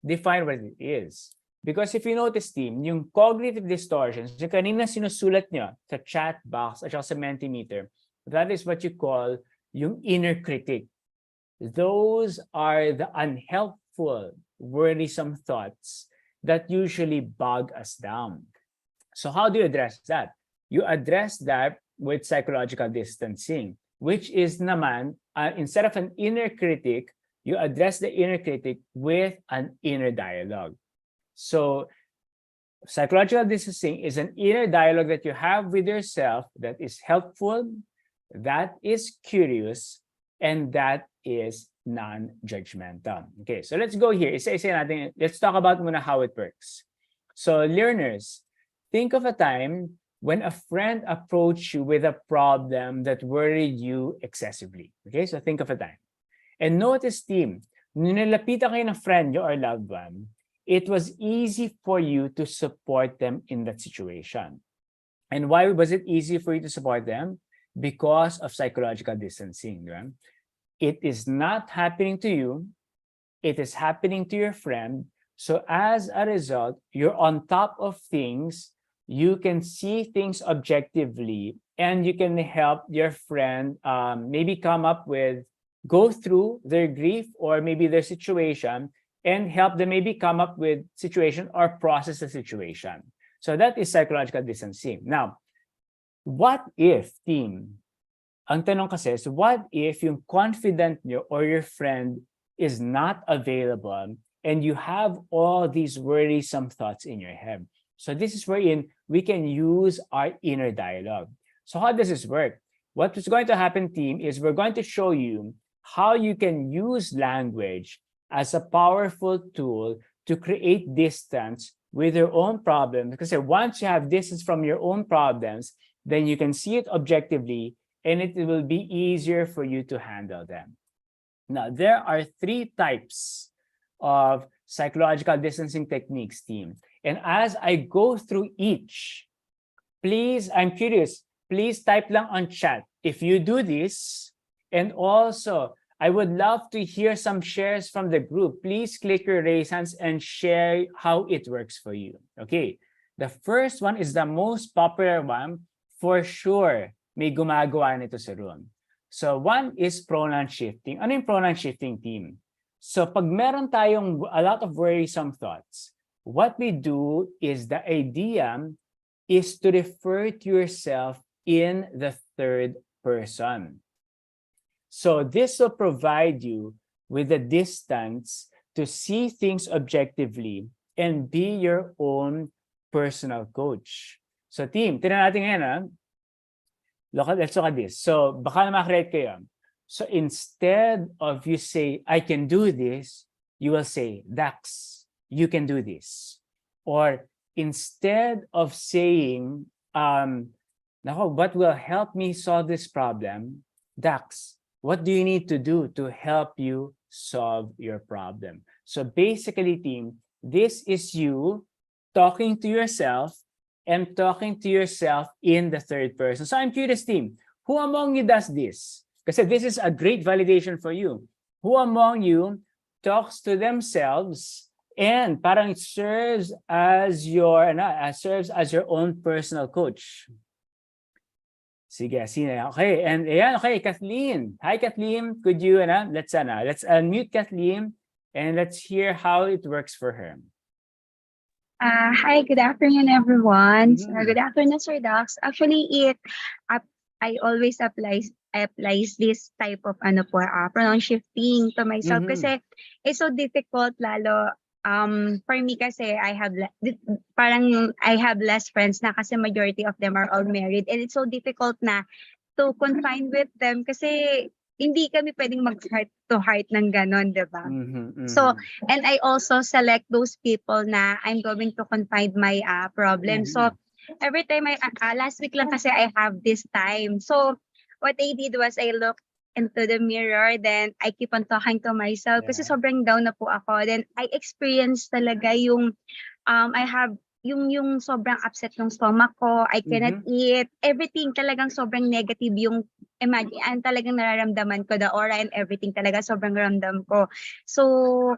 C: define what it is. Because if you notice, team, yung cognitive distortions, yung kanina sinusulat nyo sa chat box at sa Mentimeter, that is what you call yung inner critic. Those are the unhelpful, worrisome thoughts that usually bog us down. So how do you address that? You address that with psychological distancing, which is naman, instead of an inner critic, you address the inner critic with an inner dialogue. So psychological distancing is an inner dialogue that you have with yourself that is helpful, that is curious, and that is non-judgmental. Okay, so let's go here. Isa-isa natin. Let's talk about muna how it works. So learners, think of a time when a friend approached you with a problem that worried you excessively. Okay, so think of a time. And notice, team, nung nilapitan kayo ng friend nyo or loved one, it was easy for you to support them in that situation. And why was it easy for you to support them? Because of psychological distancing. Right? It is not happening to you. It is happening to your friend. So as a result, you're on top of things. You can see things objectively, and you can help your friend maybe go through their grief or maybe their situation, and help them maybe come up with situation or process the situation. So that is psychological distancing. Now, what if, team, ang tanong kasi is, what if yung confident nyo or your friend is not available and you have all these worrisome thoughts in your head? So this is wherein we can use our inner dialogue. So how does this work? What is going to happen, team, is we're going to show you how you can use language as a powerful tool to create distance with your own problems. Because once you have distance from your own problems, then you can see it objectively, and it will be easier for you to handle them. Now, there are 3 types of psychological distancing techniques, team. And as I go through each, please, I'm curious, please type lang on chat if you do this. And also, I would love to hear some shares from the group. Please click your raise hands and share how it works for you. Okay, the first one is the most popular one. For sure, may gumagawa nito sa room. So one is pronoun shifting. Ano yung pronoun shifting, team? So pag meron tayong a lot of worrisome thoughts, what we do is the idea is to refer to yourself in the third person. So this will provide you with the distance to see things objectively and be your own personal coach. So team, tingnan natin ngayon. Let's look at this. So baka na makreate kayo. So instead of you say, I can do this, you will say, Dax, you can do this. Or instead of saying, what will help me solve this problem? Dax, what do you need to do to help you solve your problem? So basically, team, this is you talking to yourself and talking to yourself in the third person. So I'm curious, team, who among you does this? Because this is a great validation for you. Who among you talks to themselves and parang serves as your own personal coach? Sige, sino? Okay, and ayan, okay, Kathleen. Hi, Kathleen. Could you, let's unmute Kathleen and let's hear how it works for her.
D: Hi, good afternoon, everyone. Good afternoon, Sir Dax. Actually, I always applies this type of pronoun shifting to myself kasi it's so difficult lalo for me kasi I have less friends na kasi majority of them are all married, and it's so difficult na to confine with them kasi hindi kami pwedeng mag-heart to heart ng ganon, diba? So, and I also select those people na I'm going to confide my problem. So, every time last week lang kasi I have this time. So, what I did was I looked into the mirror, then I keep on talking to myself kasi sobrang down na po ako. Then I experienced talaga yung I have yung sobrang upset ng stomach ko, I cannot eat, everything talagang sobrang negative yung imagine, talagang nararamdaman ko the aura and everything talaga, sobrang ramdam ko. So,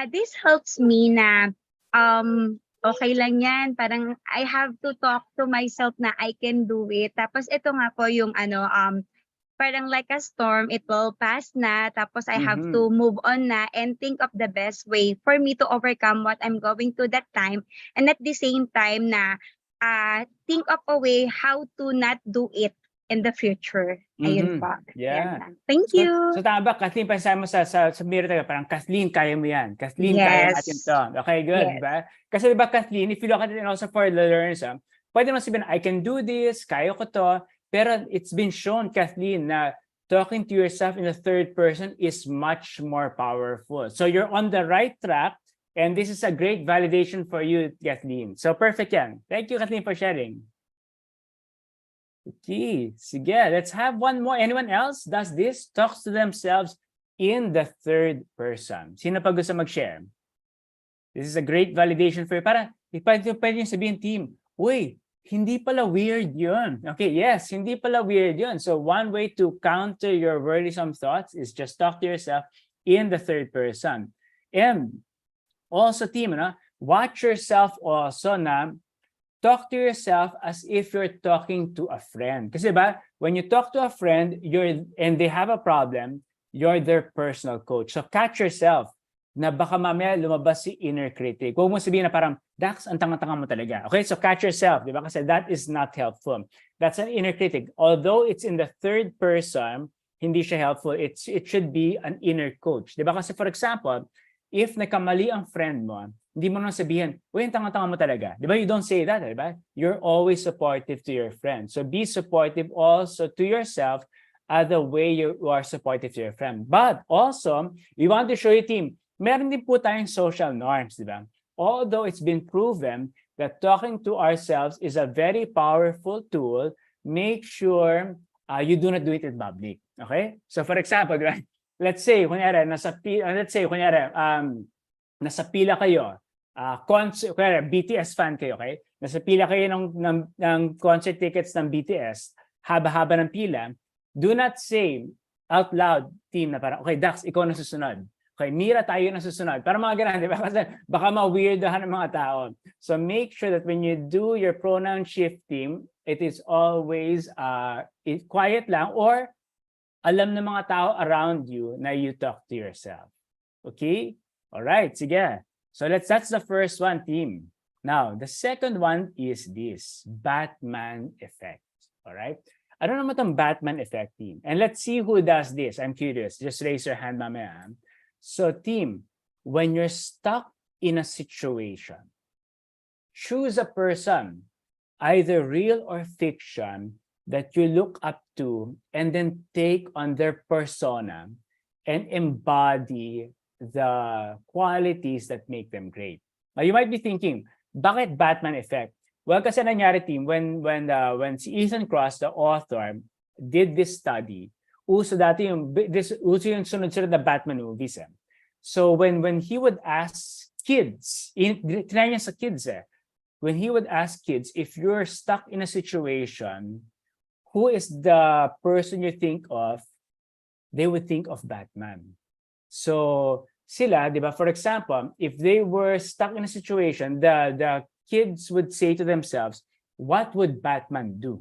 D: this helps me na, okay lang yan, parang I have to talk to myself na I can do it. Tapos ito nga po yung parang like a storm, it will pass na, tapos I have to move on na and think of the best way for me to overcome what I'm going through that time. And at the same time na, think of a way how to not do it in the future. Ayun po.
C: Yeah.
D: Ayan lang. Thank
C: So,
D: you.
C: so tama ba, Kathleen, pansin mo sa mirror talaga, parang Kathleen, kaya mo yan. Kathleen, kaya
D: Yes.
C: natin to. Okay, good,
D: Yes.
C: diba? Kasi diba, Kathleen, if you look at it and also for the learners, pwede naman sabihin, I can do this, kaya ko to, pero it's been shown, Kathleen, na talking to yourself in the third person is much more powerful. So you're on the right track, and this is a great validation for you, Kathleen. So perfect yan. Thank you, Kathleen, for sharing. Okay, sige, let's have one more. Anyone else does this? Talks to themselves in the third person. Sino pa gusto mag-share? This is a great validation for you. Para, pwede yung sabihin, team, uy, hindi pala weird yun. Okay, yes, hindi pala weird yun. So one way to counter your worrisome thoughts is just talk to yourself in the third person. And also, team, watch yourself also na talk to yourself as if you're talking to a friend. Kasi ba, when you talk to a friend, and they have a problem, you're their personal coach. So catch yourself na baka mamaya lumabas si inner critic. Huwag mo sabihin na parang, Dax, ang tanga-tanga mo talaga. Okay, so catch yourself, di ba? Kasi that is not helpful. That's an inner critic. Although it's in the third person, hindi siya helpful. It should be an inner coach. Di ba? Kasi for example, if nakamali ang friend mo, hindi mo nang sabihin, uy, ang tanga-tanga mo talaga. Di ba? You don't say that, di ba? You're always supportive to your friend. So be supportive also to yourself the way you are supportive to your friend. But also, we want to show you, team, meron din po tayong social norms, di ba? Although it's been proven that talking to ourselves is a very powerful tool, make sure you do not do it in public. Okay? So for example, di ba? Let's say, kunyari, nasa pila kayo, kunyari, BTS fan kayo, okay? Nasa pila kayo ng concert tickets ng BTS, haba-haba ng pila, do not say out loud, team, na parang, okay, Dax, ikaw na susunod. Okay, Mira, tayo na susunod. Para mga ganun, di ba? Kasi baka ma-weirdohan ng mga tao. So make sure that when you do your pronoun shifting, it is always quiet lang or alam ng mga tao around you na you talk to yourself. Okay? All right, sige. So that's the first one, team. Now, the second one is this, Batman effect. All right? Ano naman itong Batman effect, team? And let's see who does this. I'm curious. Just raise your hand, mamaya. So, team, when you're stuck in a situation, choose a person, either real or fiction, that you look up to and then take on their persona and embody the qualities that make them great. Now, you might be thinking, bakit Batman effect? Well, kasi nangyari, team, when si Ethan Kross, the author, did this study, uso yung sunod-sunod na Batman movies. So when he would ask kids, tinry niya sa kids when he would ask kids, if you're stuck in a situation, who is the person you think of? They would think of Batman. So sila, di ba, for example, if they were stuck in a situation, the kids would say to themselves, what would Batman do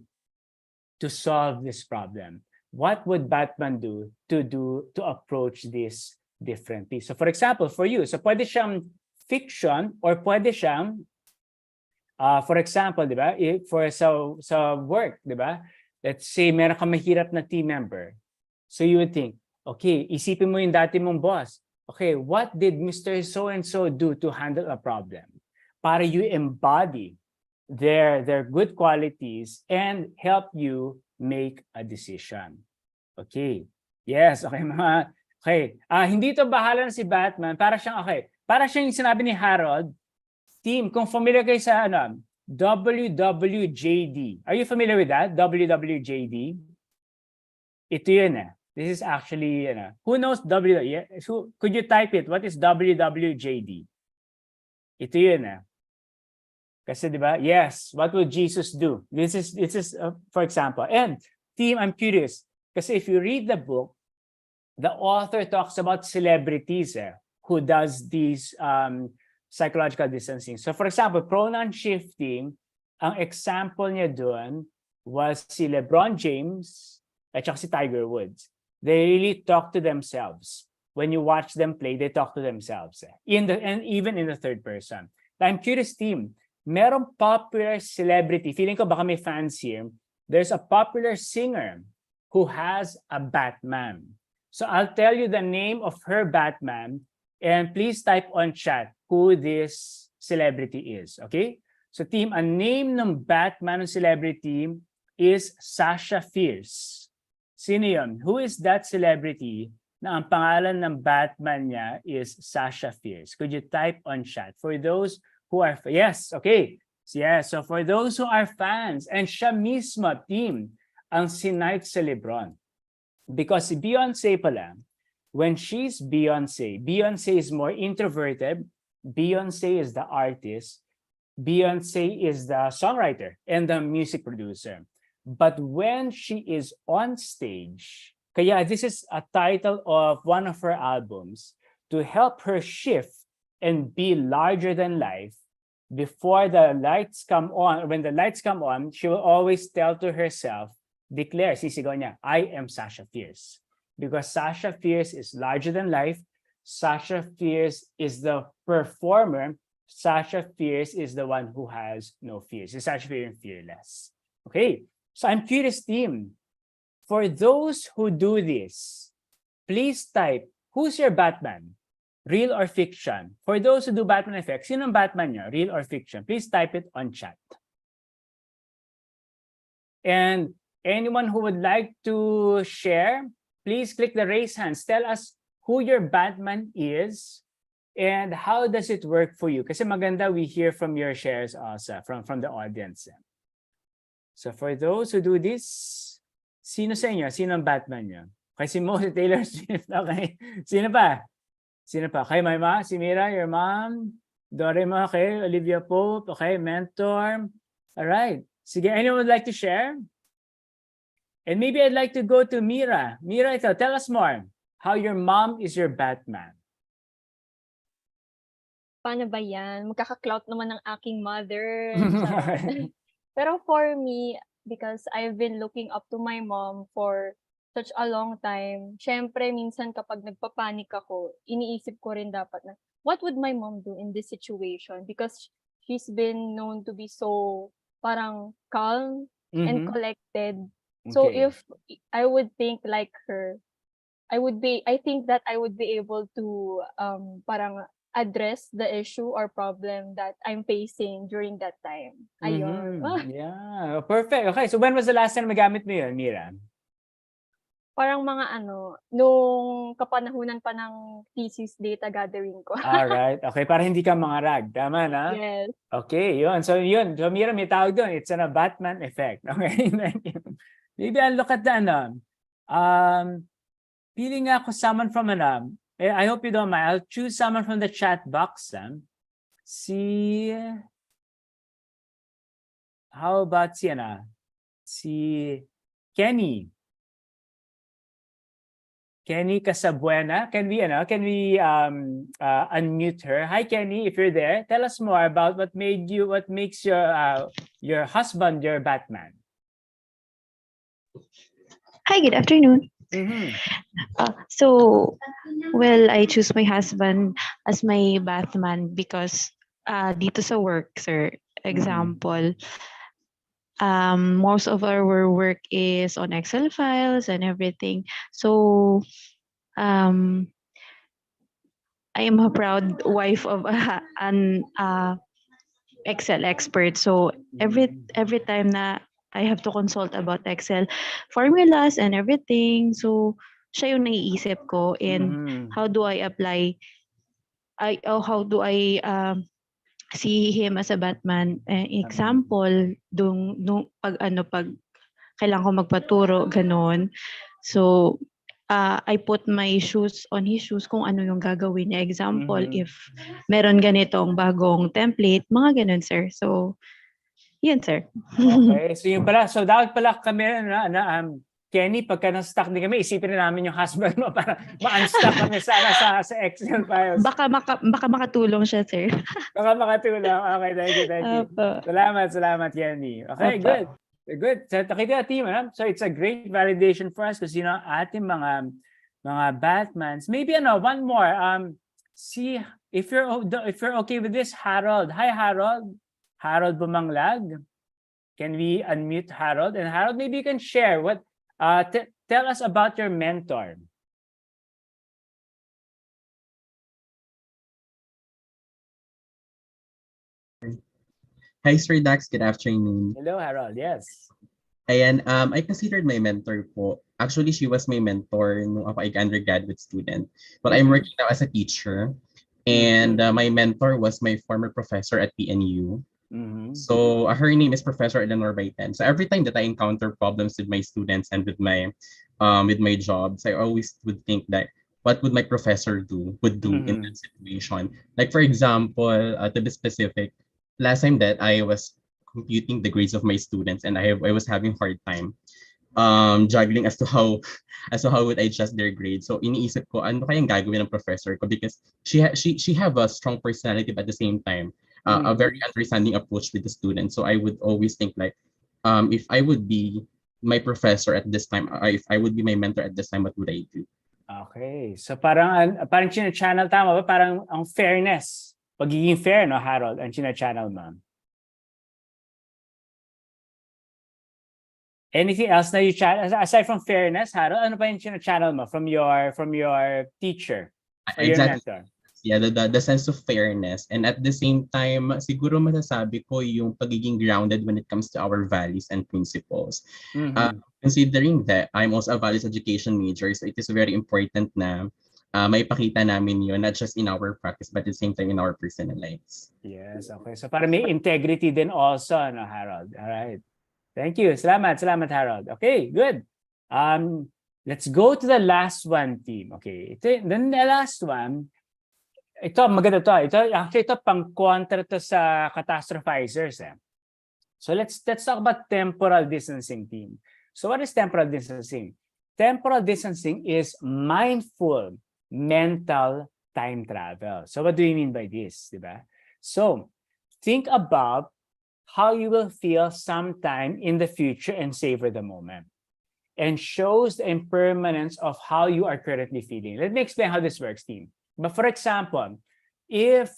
C: to solve this problem? What would Batman do to approach this differently? So for example, for you, so pwede siyang fiction or pwede siyang, for example, di ba, sa work, di ba? Let's say meron kang mahirap na team member. So you would think, okay, isipin mo yung dati mong boss. Okay, what did Mr. So-and-so do to handle a problem? Para you embody their good qualities and help you make a decision. Okay. Yes, okay mga. Okay. Hindi to bahala na si Batman. Para siyang yung sinabi ni Harold, team, kung familiar kayo sa WWJD. Are you familiar with that? WWJD? Ito yun This is actually, who knows could you type it? What is WWJD? Ito yun Kasi di ba? Yes, what would Jesus do? This is for example. And team, I'm curious. Kasi if you read the book, the author talks about celebrities who does these psychological distancing. So for example, pronoun shifting, ang example niya doon was si LeBron James at saka si Tiger Woods. They really talk to themselves. When you watch them play, they talk to themselves. And even in the third person. I'm curious, team, merong popular celebrity, feeling ko baka may fans here, there's a popular singer who has a Batman. So I'll tell you the name of her Batman, and please type on chat who this celebrity is, okay? So team, a name ng Batman ng celebrity is Sasha Fierce. Sino yun? Who is that celebrity na ang pangalan ng Batman niya is Sasha Fierce? Could you type on chat? For those who are, yes, okay. Yes, so for those who are fans, and siya mismo, team, ang sinight sa Lebron. Because si Beyonce pala, when she's Beyonce, Beyonce is more introverted, Beyonce is the artist, Beyonce is the songwriter and the music producer. But when she is on stage, kaya this is a title of one of her albums, to help her shift and be larger than life, before the lights come on, when the lights come on, she will always tell to herself, declare, sisigaw niya, I am Sasha Fierce. Because Sasha Fierce is larger than life, Sasha Fierce is the performer, Sasha Fierce is the one who has no fears. It's Sasha Fierce and fearless. Okay, so I'm curious, team. For those who do this, please type, who's your Batman? Real or fiction? For those who do Batman effects, sino ang Batman niya? Real or fiction? Please type it on chat. And anyone who would like to share, please click the raise hands. Tell us who your Batman is and how does it work for you? Kasi maganda we hear from your shares also, from the audience. So for those who do this, sino sa inyo? Sino ang Batman niyo? Kasi mo, si Taylor Swift. Okay. Sino pa? Sino pa? Kay Mama, si Mira, your mom. Dorema, okay. Olivia Pope, okay. Mentor. All right. Sige, anyone would like to share? And maybe I'd like to go to Mira. Mira, tell us more. How your mom is your Batman.
A: Paano ba yan? Magkaka-clout naman ng aking mother. Charot. Pero for me, because I've been looking up to my mom for such a long time, syempre minsan kapag nagpapanik ako, iniisip ko rin dapat na, what would my mom do in this situation? Because she's been known to be so parang calm and collected. So
C: Okay.
A: if I would think like her, I think that I would be able to parang address the issue or problem that I'm facing during that time. Ayun.
C: Yeah, perfect. Okay, so when was the last time nagamit mo yun, Mira?
A: Parang mga nung kapanahunan pa ng thesis data gathering ko.
C: All right. Okay, para hindi ka mangarag. Tama na?
A: Yes.
C: Okay, yun. So yun. So Mira, may tawag doon. It's a Batman effect. Okay, thank you. Maybe I'll look at the feeling ako someone from I hope you don't mind. I'll choose someone from the chat box. How about si Kenny? Kenny Casabuena, can we unmute her? Hi Kenny, if you're there, tell us more about what makes your husband your Batman.
F: Hi, good afternoon.
C: Mm-hmm.
F: Well, I choose my husband as my Batman because dito sa work, sir, example, most of our work is on Excel files and everything. So, I am a proud wife of an Excel expert. So every time na I have to consult about Excel formulas and everything. So, siya yung naiisip ko and how do I apply, how do I see him as a Batman? Example, pag kailangan ko magpaturo, ganon. So, I put my shoes on his shoes kung ano yung gagawin niya. Example, if meron ganitong bagong template, mga ganon, sir. So, yun, sir.
C: Okay, so yun pala. So dapat pala kami Kenny, pagka na-stuck din kami, isipin na namin yung husband mo para ma-unstuck kami sana sa Excel files.
F: Baka makatulong siya, sir.
C: Baka makatulong. Okay, thank you, thank you.
F: Opo.
C: Salamat, Kenny. Okay,
F: Opo.
C: good. Good. So, nakita team, so it's a great validation for us kasi ating mga Batmans. Maybe one more. See if you're okay with this, Harold. Hi, Harold. Harold Bumanglag. Can we unmute Harold? And Harold, maybe you can share tell us about your mentor.
G: Hi, Sir Dax. Good afternoon.
C: Hello, Harold. Yes.
G: Ayan, I considered my mentor po. Actually, she was my mentor nung ako ay undergraduate student. But I'm working now as a teacher. And my mentor was my former professor at PNU. So her name is Professor Eleanor Baiten. So every time that I encounter problems with my students and with my jobs, I always would think that what would my professor would do in that situation. Like for example, to be specific, last time that I was computing the grades of my students and I was having hard time juggling as to how would I adjust their grades. So iniisip ko ano kayang gagawin ng professor ko because she have a strong personality but at the same time a very understanding approach with the students. So I would always think like if I would be my professor at this time, if I would be my mentor at this time, what would I do?
C: Okay. So parang china-channel, tama ba? Parang ang fairness. Pagiging fair, no, Harold? Ang china-channel, ma'am. Anything else na you channel aside from fairness, Harold? Ano pa yung china-channel mo from your teacher or your mentor?
G: Yeah, the sense of fairness, and at the same time, siguro masasabi ko yung pagiging grounded when it comes to our values and principles. Considering that I'm also a values education major, so it is very important na maipakita namin yun, not just in our practice, but at the same time in our personal lives.
C: Yes, okay. So para may integrity din also, no, Harold? All right. Thank you. Salamat, Harold. Okay, good. Let's go to the last one, team. Okay, then the last one, ito, maganda to. Actually, ito pang-contra to sa catastrophizers. So let's talk about temporal distancing, team. So what is temporal distancing? Temporal distancing is mindful mental time travel. So what do you mean by this? Diba? So think about how you will feel sometime in the future and savor the moment. And shows the impermanence of how you are currently feeling. Let me explain how this works, team. But for example, if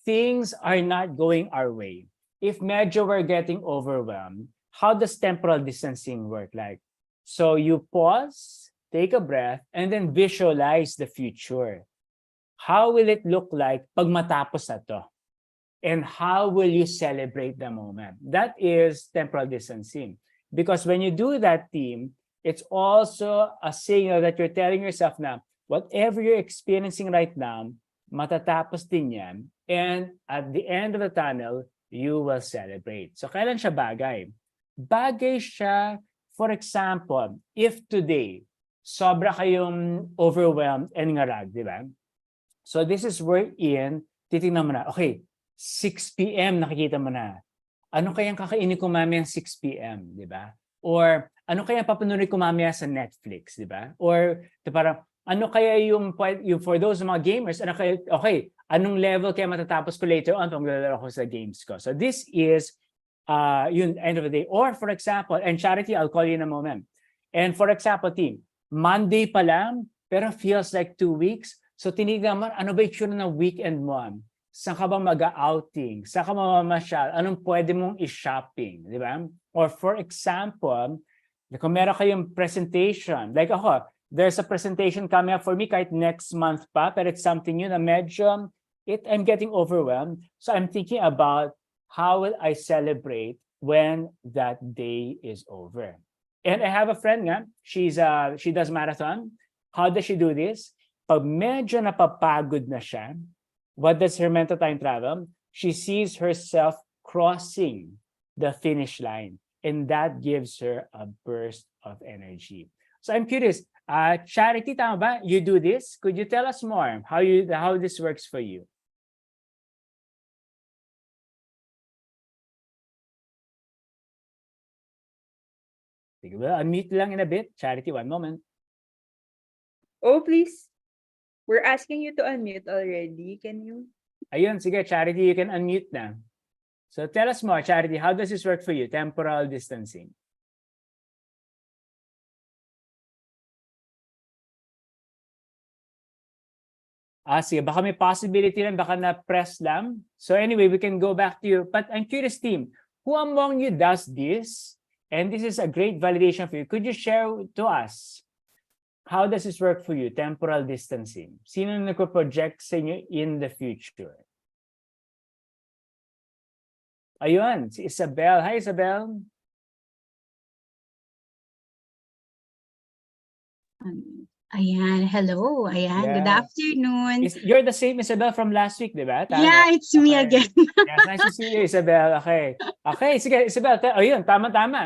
C: things are not going our way, if medyo we're getting overwhelmed, how does temporal distancing work? Like, so you pause, take a breath, and then visualize the future. How will it look like pag matapos na to? And how will you celebrate the moment? That is temporal distancing. Because when you do that, team, it's also a signal that you're telling yourself na, whatever you're experiencing right now, matatapos din yan. And at the end of the tunnel, you will celebrate. So kailan siya bagay? Bagay siya, for example, if today, sobra kayong overwhelmed and ngarag, di ba? So this is wherein, titingnan mo na, okay, 6 p.m. nakikita mo na. Ano kayang kakainin ko mamaya 6 p.m., di ba? Or ano kayang papanurin ko mamaya sa Netflix, di ba? Or parang, ano kaya yung for those mga gamers, ano kaya, okay, anong level kaya matatapos ko later on pag maglalaro ko sa games ko? So this is yun, end of the day. Or for example, and Charity, I'll call you in a moment. And for example, team, Monday pa lang, pero feels like 2 weeks. So tinignan mo, ano ba yung ng weekend mo? Saan ka ba mag-outing? Saan ka mamamasyal? Anong pwede mong i-shopping? Di ba? Or for example, kung meron kayong presentation, like ako, there's a presentation coming up for me kahit next month pa, but it's something new na medyo, I'm getting overwhelmed. So I'm thinking about how will I celebrate when that day is over. And I have a friend nga, she does marathon. How does she do this? Pag medyo napapagod na siya, what does her mental time travel? She sees herself crossing the finish line, and that gives her a burst of energy. So I'm curious, Charity, tama ba? You do this? Could you tell us more how this works for you? Sige, well, unmute lang in a bit. Charity, one moment.
E: Oh, please. We're asking you to unmute already. Can you?
C: Ayun, sige, Charity, you can unmute na. So tell us more, Charity, how does this work for you, temporal distancing? Sige, baka may possibility lang, baka na-press lang. So anyway, we can go back to you. But I'm curious, team, who among you does this? And this is a great validation for you. Could you share to us, how does this work for you, temporal distancing? Sino nagpo-project sa inyo in the future? Ayun, si Isabel. Hi, Isabel.
H: Ayan, hello. Ayan, good
C: Yeah.
H: afternoon.
C: You're the same Isabel from last week, di ba? Tama?
H: Yeah, it's me
C: Okay.
H: again.
C: Yes, nice to see you, Isabel. Okay. Okay, sige, Isabel. Ayun, tama-tama.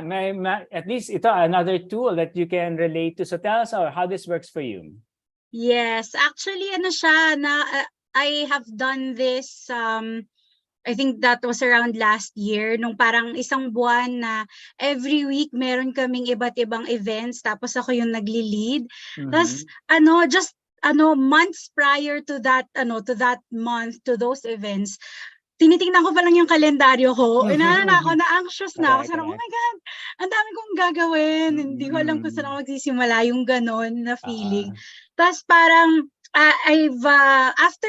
C: At least ito, another tool that you can relate to. So tell us how this works for you.
H: Yes, actually, ano siya, I have done this, I think that was around last year, nung parang isang buwan na every week meron kaming iba't ibang events, tapos ako yung nagli-lead. Tapos, just months prior to that month, to those events, tinitingnan ko pa lang yung kalendaryo ko. Inaalala ko, na-anxious na ako. Sarang, oh my God, ang dami kong gagawin. Hindi ko alam kung saan ako magsisimula, yung ganon na feeling. Tapos parang, after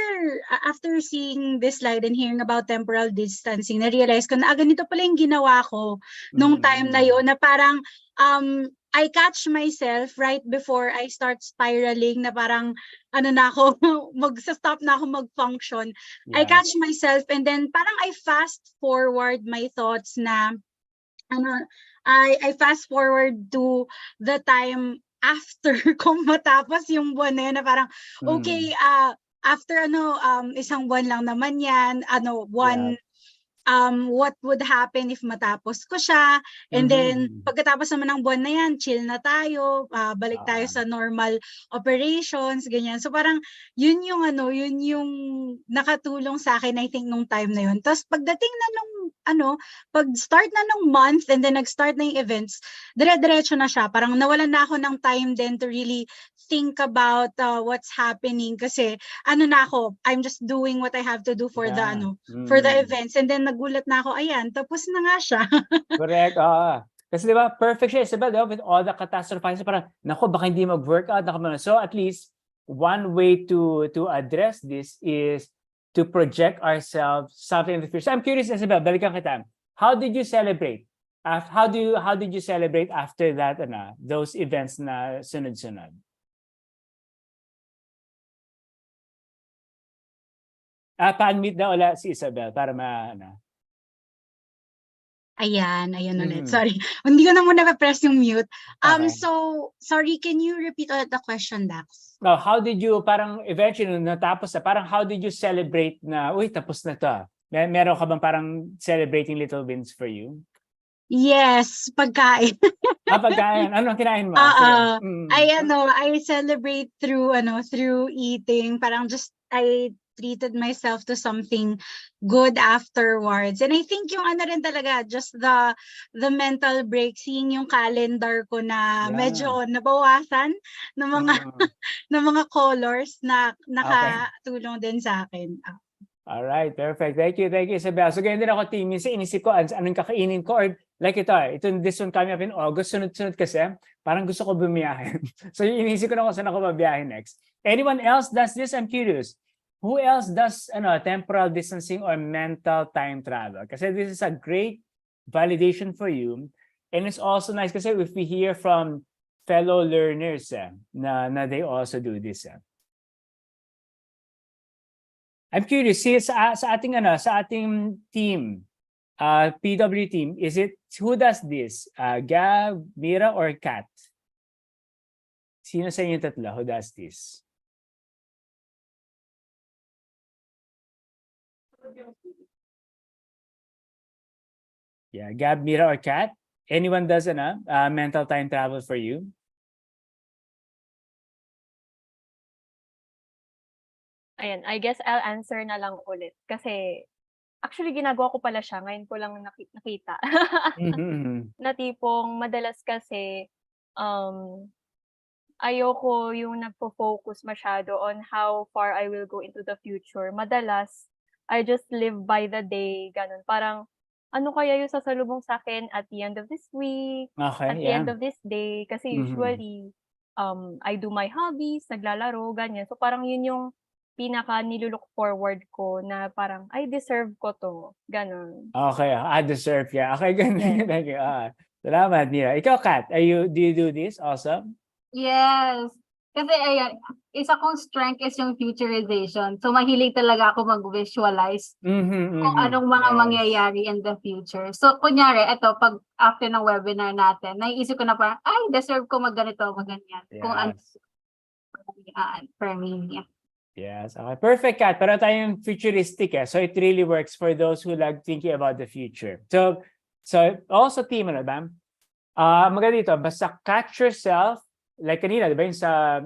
H: seeing this slide and hearing about temporal distancing, na-realize ko na ganito pala yung ginawa ko nung time na yun, na parang, I catch myself right before I start spiraling na parang na ako, magsa-stop na ako mag-function.
C: Yeah.
H: I catch myself and then parang I fast forward my thoughts na I fast forward to the time after kung matapos yung buwan na yun na parang okay, after isang buwan lang naman yan, what would happen if matapos ko siya, and then pagkatapos naman ng buwan na yan, chill na tayo, balik tayo sa normal operations, ganyan. So parang yun yung nakatulong sa akin, I think, nung time na yun. Tapos pagdating na nung pag-start na nung month and then nag-start na yung events, dire-diretso na siya. Parang nawalan na ako ng time then to really think about what's happening kasi I'm just doing what I have to do for for the events, and then nagulat na ako, ayan, tapos na nga siya.
C: Correct. Kasi di ba, perfect siya, Isabel, di ba? With all the catastrophizing, parang, naku, baka hindi mag-workout. So at least, one way to address this is to project ourselves something in the future. So I'm curious, Isabel, balikan kita. How did you celebrate? How did you celebrate after that, those events na sunod-sunod? Pa-unmute na ulit si Isabel para
H: Ayan ulit. Sorry. Hindi ko na muna pa-press yung mute.
C: Okay.
H: So, sorry, can you repeat the question, Dax?
C: No, how did you, parang eventually, natapos na, parang how did you celebrate na, uy, tapos na to? Meron ka bang parang celebrating little wins for you?
H: Yes, pagkain.
C: Pagkain. Ano ang kinain mo?
H: I celebrate through eating. Parang just, I treated myself to something good afterwards. And I think yung rin talaga, just the mental break, seeing yung calendar ko na medyo nabawasan ng mga ng mga colors na nakatulong din sa akin.
C: All right, perfect. Thank you, Isabel. So ganyan din ako, team. Minsan inisip ko anong kakainin ko, or like this one coming up in August, sunod-sunod kasi, parang gusto ko bumiyahin. So inisip ko na kung saan ako mabiyahin next. Anyone else does this? I'm curious. Who else does temporal distancing or mental time travel? Kasi this is a great validation for you. And it's also nice kasi if we hear from fellow learners na they also do this. I'm curious, sa ating team, PW team, who does this? Gab, Mira, or Kat? Sino sa inyo tatlo who does this? Yeah, Gab, Mira, or Kat? Anyone does mental time travel for you?
A: Ayan, I guess I'll answer na lang ulit kasi actually ginagawa ko pala siya, ngayon ko lang nakita. Na tipong madalas kasi, um, ayoko yung nagfo-focus masyado on how far I will go into the future. Madalas, I just live by the day, gano'n. Parang, ano kaya yung sasalubong sa'kin at the end of this week,
C: Okay,
A: at the
C: yeah.
A: end of this day. Kasi
C: Mhm.
A: usually, I do my hobbies, naglalaro, ganyan. So, parang yun yung pinaka nilu-look forward ko na parang, "Ay, deserve ko 'to." Gano'n.
C: Okay, I deserve, yeah. Okay, ganda.
A: Yes.
C: Thank you. Salamat, Mira. Ikaw, Kat, do you do this also?
B: Yes. Kasi ayan, isa kong strength is yung futurization. So mahilig talaga ako mag-visualize kung anong mga
C: Yes.
B: mangyayari in the future. So kunyari, eto, pag after ng webinar natin, naiisip ko na parang, ay, deserve ko mag-ganito, mag-ganyan. Kung ano for me.
C: Yes. Okay. Perfect, Kat. Pero tayong futuristic, eh. So it really works for those who like thinking about the future. So also team, ano ba? Maganda dito, basta catch yourself, like kanina, di ba, yung sa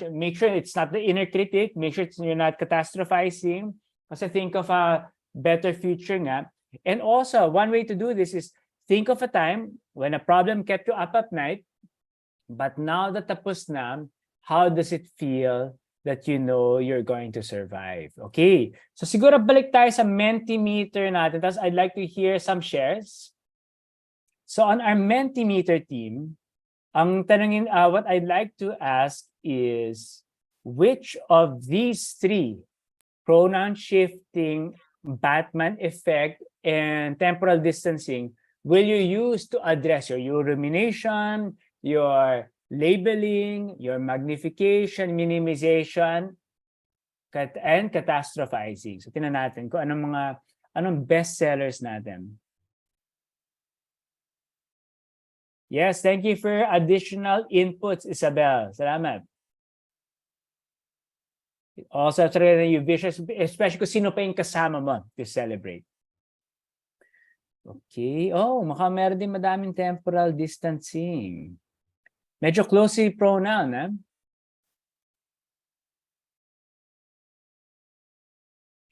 C: make sure it's not the inner critic, make sure you're not catastrophizing, kasi think of a better future nga. And also, one way to do this is think of a time when a problem kept you up at night, but now that tapos na, how does it feel that you know you're going to survive? Okay, so siguro balik tayo sa Mentimeter natin, tapos I'd like to hear some shares. So on our Mentimeter team, ang tanongin, what I'd like to ask is, which of these three, pronoun shifting, Batman effect, and temporal distancing, will you use to address your rumination, your labeling, your magnification, minimization, and catastrophizing? So tingnan natin kung anong bestsellers natin. Yes, thank you for additional inputs, Isabel. Salamat. Also, try na yung vicious, especially kung sino pa yung kasama mo to celebrate. Okay. Oh, mukhang meron din madaming temporal distancing. Medyo closely pronoun, eh?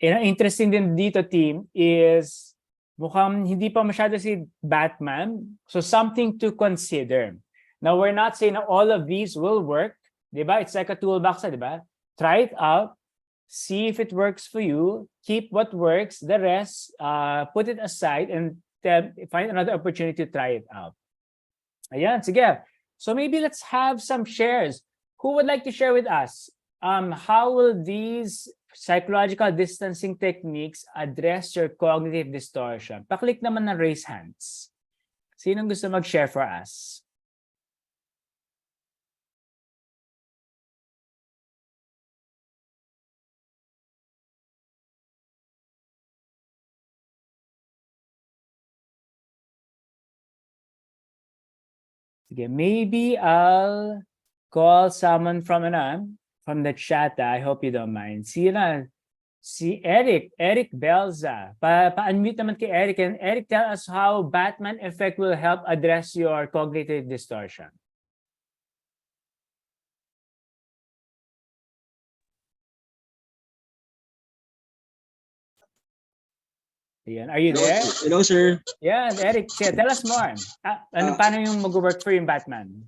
C: And interesting din dito, team, is mukhang hindi pa masyado si Batman. So something to consider. Now, we're not saying that all of these will work. Diba? It's like a toolbox, diba? Try it out. See if it works for you. Keep what works. The rest, put it aside and find another opportunity to try it out. Ayan, sige. So maybe let's have some shares. Who would like to share with us? How will these psychological distancing techniques address your cognitive distortion? Paklik naman ng raise hands. Sinong gusto mag-share for us? Sige, maybe I'll call someone from the chat. I hope you don't mind. Si Eric Belza. Pa-unmute naman kay Eric. And Eric, tell us how Batman effect will help address your cognitive distortion. Ayan. Are you there?
I: Hello, sir.
C: Yeah, Eric, tell us more. Paano yung mag-work for yung Batman?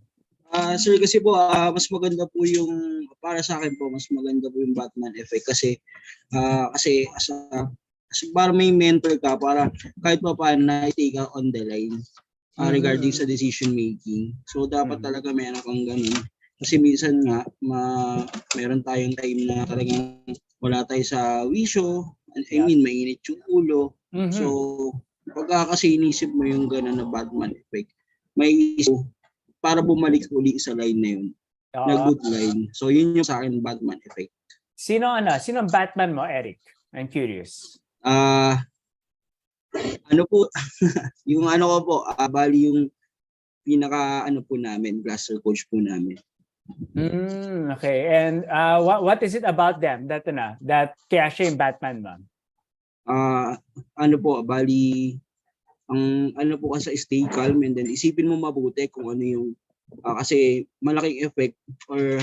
I: Sir, kasi po, mas maganda po yung, para sa akin po, mas maganda po yung Batman effect. Kasi para may mentor ka, para kahit pa paano na-take ka on the line regarding sa decision making. So, dapat talaga meron kang ganun. Kasi minsan nga, meron tayong time na talagang wala tayo sa wisyo. I mean, mainit yung ulo. So, pagka kasi inisip mo yung gano'n na Batman effect, may isip para bumalik uli sa line na yun. Na good line. So, yun yung sa akin Batman effect.
C: Sinong Batman mo, Eric? I'm curious.
I: Ano po, yung ano ko po, bali yung pinaka po namin, blaster coach po namin.
C: Okay. And what is it about them that kaya siya yung Batman mo?
I: Ano po, bali ang ano po kasi stay calm and then isipin mo mabuti kung ano yung kasi malaking effect or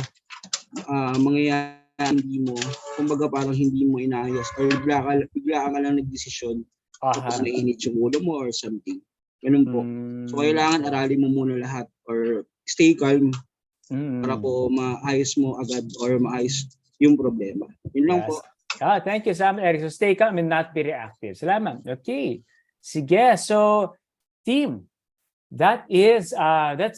I: mangyayari hindi mo, kumbaga parang hindi mo inayos or bigla ka lang nagdesisyon tapos
C: Aha.
I: mainit yung ulo mo or something. Ganun po. So kailangan aralin mo muna lahat or stay calm para po maayos mo agad or maayos yung problema. Yun lang po.
C: Thank you, Sam and Eric. So stay calm and not be reactive. Salamat. Okay. Sige. So, team, that's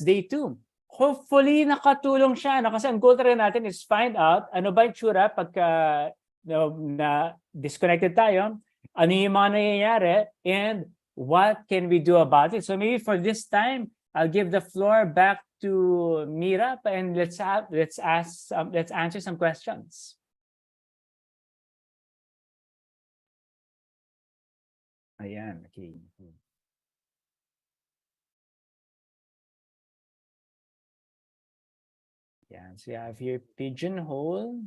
C: day 2. Hopefully, nakatulong siya. Kasi ang goal rin natin is find out ano ba yung tsura pagka na disconnected tayo, ano yung mga nangyayari, and what can we do about it. So maybe for this time, I'll give the floor back to Mira and let's answer some questions. Ayan, okay. Yeah, so you have here Pigeonhole.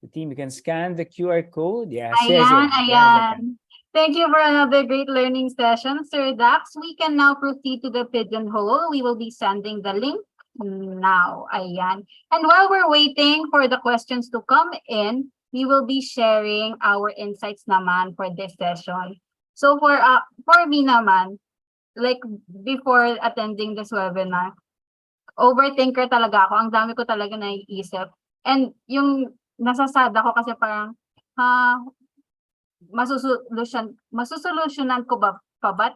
C: The team, you can scan the QR code. Yes,
B: Ayan. Thank you for another great learning session, Sir Dax. We can now proceed to the Pigeonhole. We will be sending the link now. Ayan. And while we're waiting for the questions to come in, we will be sharing our insights naman for this session. So for me naman, like before attending this webinar, overthinker talaga ako. Ang dami ko talaga naiisip. And yung nasasad ako kasi parang, masusolusyonan ko ba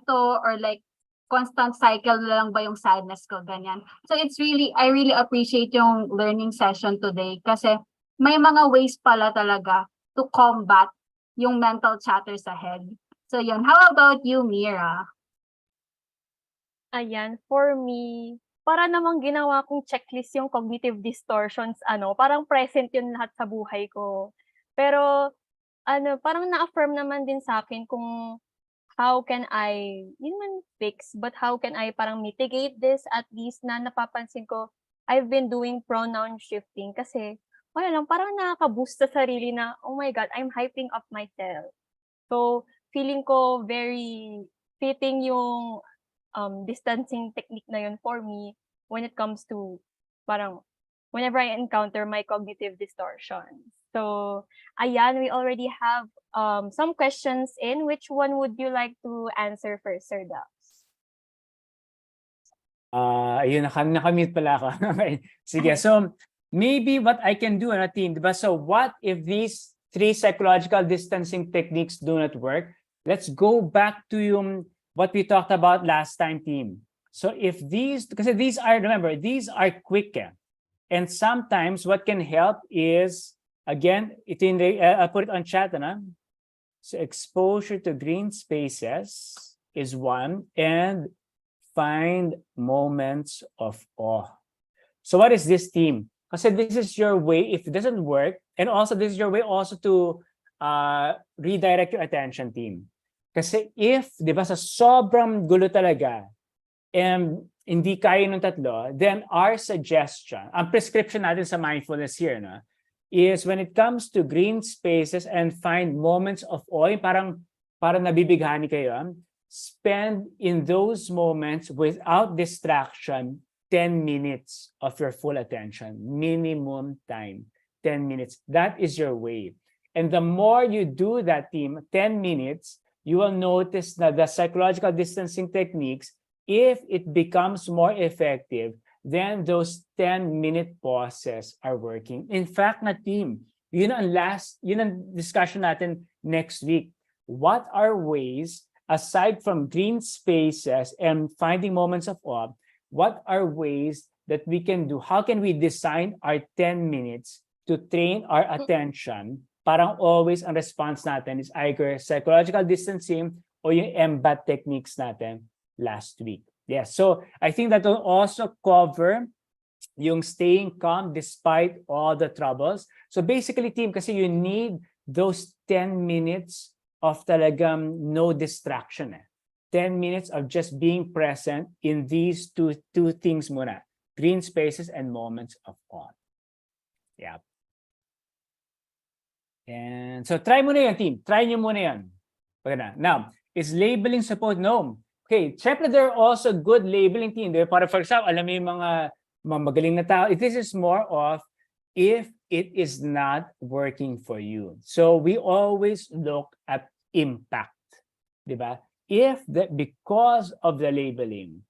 B: to, or like constant cycle na lang ba yung sadness ko, ganyan. So I really appreciate yung learning session today kasi may mga ways pala talaga to combat yung mental chatter sa head. So yun, how about you, Mira?
A: Ayan, for me, para namang ginawa kong checklist yung cognitive distortions, parang present yun lahat sa buhay ko. Pero parang na-affirm naman din sa akin kung how can I, hindi man fix, but how can I parang mitigate this, at least na napapansin ko, I've been doing pronoun shifting kasi, wala lang, parang nakaka-boost sa sarili na, oh my God, I'm hyping up myself. So, feeling ko very fitting yung distancing technique na yun for me when it comes to parang whenever I encounter my cognitive distortions. So, ayan, we already have some questions in. Which one would you like to answer first, Sir Dax?
C: Ayun, nakamute pala ako. Okay. Sige, so maybe what I can do on a team, diba? So what if these 3 psychological distancing techniques do not work? Let's go back to what we talked about last time, team. So if because these are, remember, these are quick. And sometimes what can help is, again, I'll put it on chat. So exposure to green spaces is one, and find moments of awe. So what is this, team? Kasi this is your way, if it doesn't work, and also this is your way also to redirect your attention, team. Kasi if, di ba, sa sobrang gulo talaga, and hindi kaya ng tatlo, then our suggestion, ang prescription natin sa mindfulness here, is when it comes to green spaces and find moments of awe, parang nabibighani kayo, spend in those moments without distraction 10 minutes of your full attention, minimum time, 10 minutes. That is your way. And the more you do that, team, 10 minutes, you will notice that the psychological distancing techniques, if it becomes more effective, then those 10-minute pauses are working. In fact, na team, yun ang discussion natin next week. What are ways, aside from green spaces and finding moments of awe, what are ways that we can do? How can we design our 10 minutes to train our attention? Parang always ang response natin is either psychological distancing o yung MBAT techniques natin last week. Yes, so I think that will also cover yung staying calm despite all the troubles. So basically, team, kasi you need those 10 minutes of talagang no distraction. 10 minutes of just being present in these two things muna. Green spaces and moments of awe. Yeah. And so try muna yan, team. Try nyo muna yan. Now, is labeling supposed? No. Okay, syempre there are also good labeling team. Para for example, alam mo yung mga magaling na tao. This is more of if it is not working for you. So we always look at impact, diba? If that because of the labeling,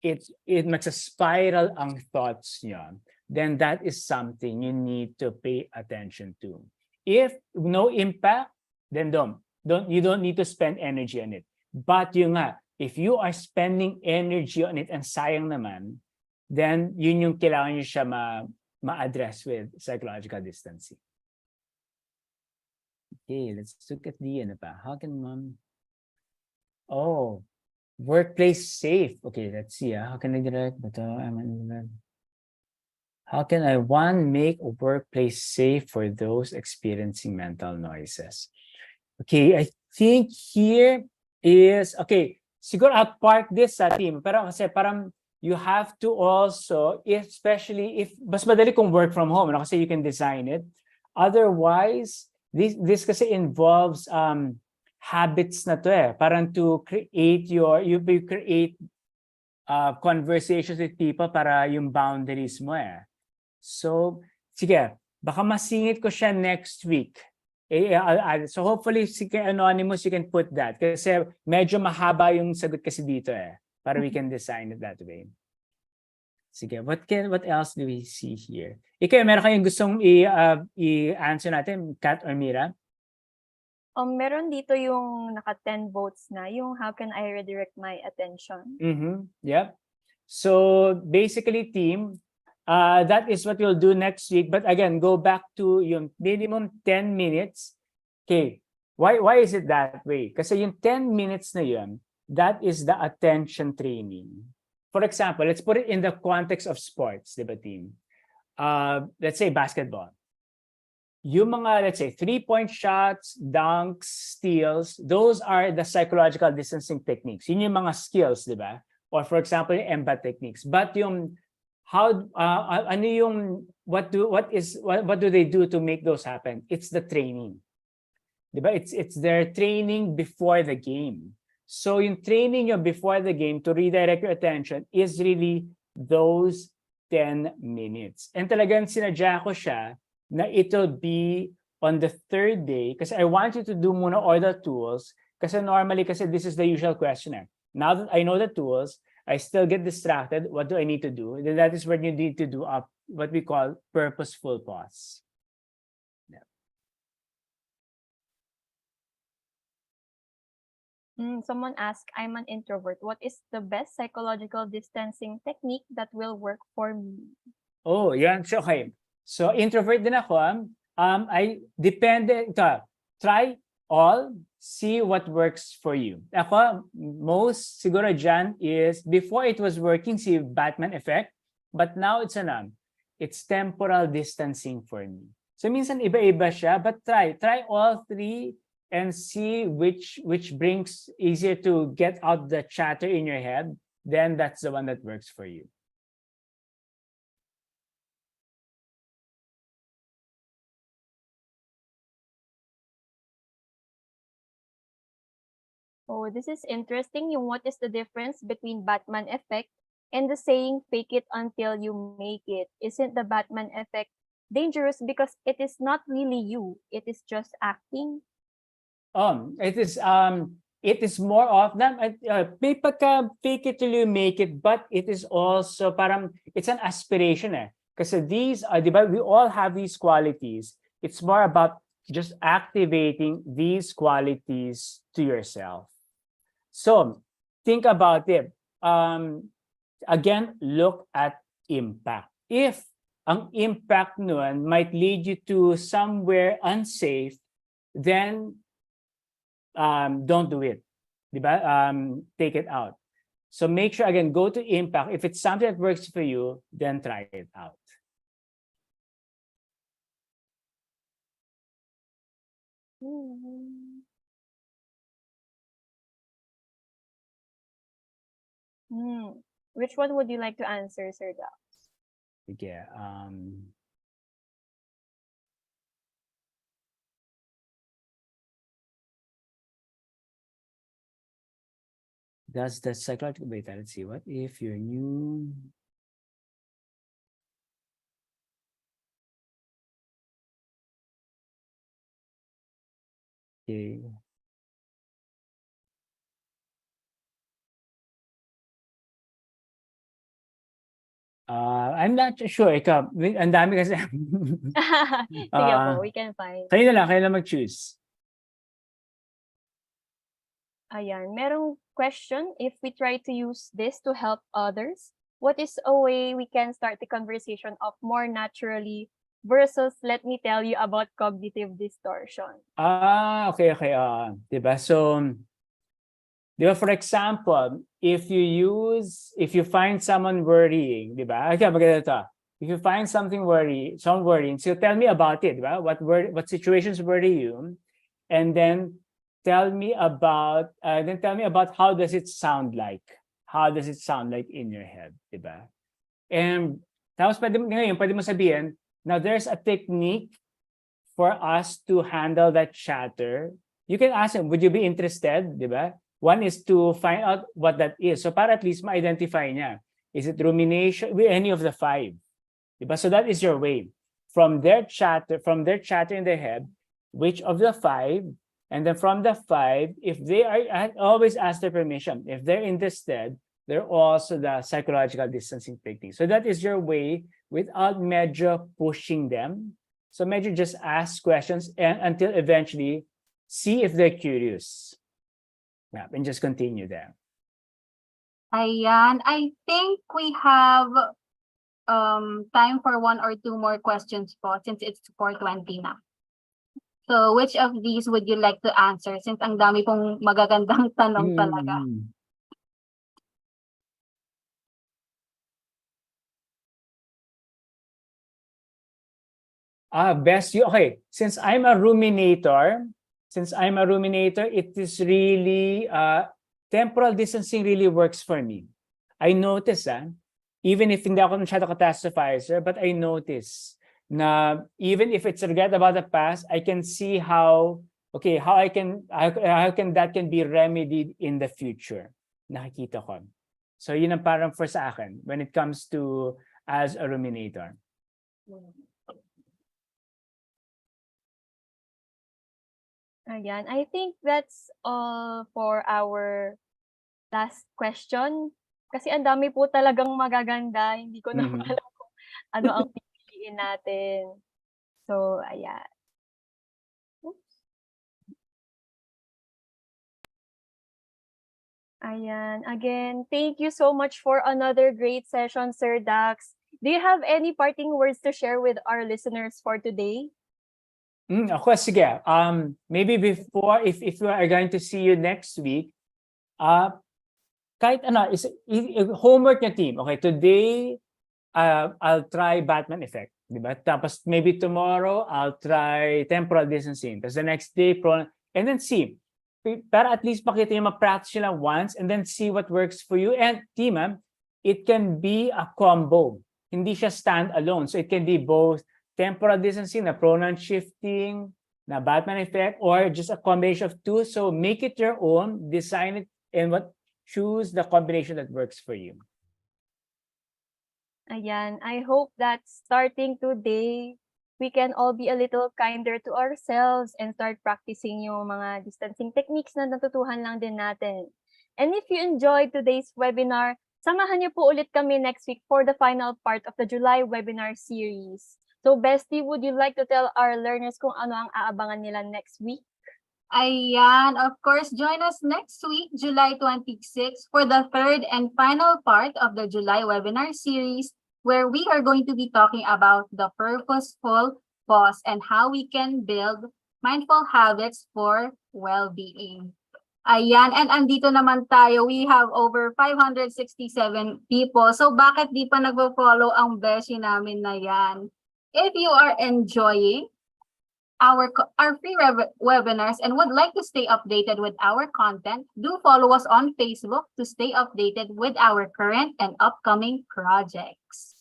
C: it makes a spiral ang thoughts niya, then that is something you need to pay attention to. If no impact, then you don't need to spend energy on it. But yun nga, if you are spending energy on it and sayang naman, then yun yung kailangan nyo siya ma-address with psychological distancing. Okay, let's look at the ano pa. How can mom... Oh, workplace safe. Okay, let's see. How can I direct? How can I make a workplace safe for those experiencing mental noises? Okay, I think here is, okay, siguro I'll park this sa team. Pero kasi parang you have to also, especially if, mas madali kung work from home, no? Kasi you can design it. Otherwise, this kasi involves habits na to eh. Parang to create you create conversations with people para yung boundaries mo eh. So, sige, baka masingit ko siya next week. So hopefully, sige, Anonymous, you can put that. Kasi medyo mahaba yung sagot kasi dito eh. Para we can design it that way. Sige, what else do we see here? Ikaw, meron kayong gustong i-answer natin, Kat or Mira?
A: Meron dito yung naka 10 votes na, yung how can I redirect my attention?
C: Yep. So basically, team, that is what we'll do next week. But again, go back to yung minimum 10 minutes. Okay, why is it that way? Kasi yung 10 minutes na yun, that is the attention training. For example, let's put it in the context of sports, di ba, team? Let's say basketball. Yung mga, let's say, 3-point shots, dunks, steals, those are the psychological distancing techniques. Yun yung mga skills, di ba? Or for example, yung MBAT techniques. But yung ano yung what do they do to make those happen? It's the training. Di ba? It's their training before the game. So yung training nyo before the game to redirect your attention is really those 10 minutes. And talagang sinadya ko siya na it'll be on the 3rd day kasi I want you to do muna all the tools kasi normally kasi this is the usual questionnaire. Now that I know the tools, I still get distracted. What do I need to do? Then that is when you need to do what we call purposeful pause. Yeah.
A: Someone asked, I'm an introvert. What is the best psychological distancing technique that will work for me?
C: Oh, yan. So, okay. So, introvert din ako. I depende. Try all. See what works for you. Ako, most siguro dyan is, before it was working, si Batman effect. But now it's temporal distancing for me. So, minsan iba-iba siya. But try all 3 and see which brings easier to get out the chatter in your head. Then that's the one that works for you.
A: Oh, this is interesting. Yung what is the difference between Batman effect and the saying fake it until you make it? Isn't the Batman effect dangerous because it is not really you, it is just acting?
C: It is more of them. May pagka fake it till you make it, but it is also parang it's an aspiration eh. Kasi these are, di ba, we all have these qualities. It's more about just activating these qualities to yourself. So think about it. Again, look at impact. If ang impact nun might lead you to somewhere unsafe, then don't do it. Diba? Take it out. So make sure, again, go to impact. If it's something that works for you, then try it out.
A: Which one would you like to answer, Sir Dax?
C: Yeah. Does the psychological wait? Let's see. What if you're new? Okay. I'm not sure. Ikaw, ang dami kasi.
A: Sige po, we can find.
C: Kayo na mag-choose.
A: Ayan, merong question, if we try to use this to help others, what is a way we can start the conversation off more naturally versus let me tell you about cognitive distortion?
C: Okay. Diba? So, diba, for example, if you find someone worrying, diba? Okay, maganda to. If you find someone worrying, so tell me about it, diba? What situations worry you? And then tell me about how does it sound like? How does it sound like in your head, diba? And tapos pwede mo sabihin, now there's a technique for us to handle that chatter. You can ask them, would you be interested, diba? One is to find out what that is. So para at least ma-identify niya. Is it rumination? Any of the five. Diba? So that is your way. From their chatter in their head, which of the five, and then from the five, if they are, always ask their permission. If they're interested, they're also the psychological distancing technique. So that is your way without medyo pushing them. So medyo just ask questions and until eventually see if they're curious. Yeah, and just continue there.
B: Ayan, I think we have time for 1 or 2 more questions po since it's 4:20 na. So which of these would you like to answer since ang dami pong magagandang tanong talaga?
C: Okay. Since I'm a ruminator, it is really temporal distancing really works for me. I notice even if hindi ako masyado catastrophizer, but I notice na even if it's regret about the past, I can see how that can be remedied in the future. Nakikita ko. So yun ang parang for sa akin when it comes to as a ruminator.
A: Ayan, I think that's all for our last question. Kasi ang dami po talagang magaganda. Hindi ko na alam kung ano ang pipiliin natin. So, ayan. Oops. Ayan. Again, thank you so much for another great session, Sir Dax. Do you have any parting words to share with our listeners for today?
C: Ako, sige. Maybe before, if we are going to see you next week, kahit homework niya team. Okay, today, I'll try Batman effect. Diba? Tapos maybe tomorrow, I'll try temporal distancing. Tapos the next day, and then see. Para at least makita niyo, ma-practice nyo lang once and then see what works for you. And team, it can be a combo. Hindi siya stand alone. So it can be both temporal distancing, na pronoun shifting, na Batman effect, or just a combination of two. So make it your own, design it, and choose the combination that works for you.
A: Ayan, I hope that starting today, we can all be a little kinder to ourselves and start practicing yung mga distancing techniques na natutuhan lang din natin. And if you enjoyed today's webinar, samahan niyo po ulit kami next week for the final part of the July webinar series. So, Bestie, would you like to tell our learners kung ano ang aabangan nila next week?
B: Ayan, of course, join us next week, July 26, for the third and final part of the July webinar series, where we are going to be talking about the purposeful pause and how we can build mindful habits for well-being. Ayan, and andito naman tayo, we have over 567 people. So bakit di pa nagpo-follow ang beshi namin na yan? If you are enjoying our free webinars and would like to stay updated with our content, do follow us on Facebook to stay updated with our current and upcoming projects.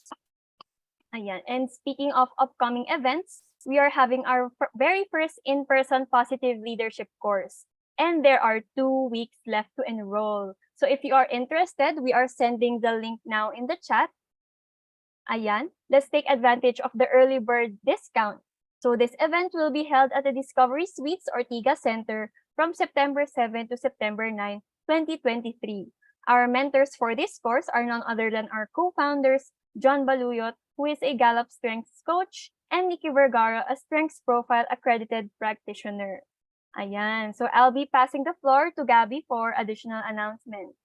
A: Ayan. And speaking of upcoming events, we are having our very first in-person positive leadership course. And there are 2 weeks left to enroll. So if you are interested, we are sending the link now in the chat. Ayan. Let's take advantage of the early bird discount. So this event will be held at the Discovery Suites Ortigas Center from September 7 to September 9, 2023. Our mentors for this course are none other than our co-founders, John Baluyot, who is a Gallup Strengths Coach, and Nikki Vergara, a Strengths Profile Accredited Practitioner. Ayan. So I'll be passing the floor to Gabby for additional announcements.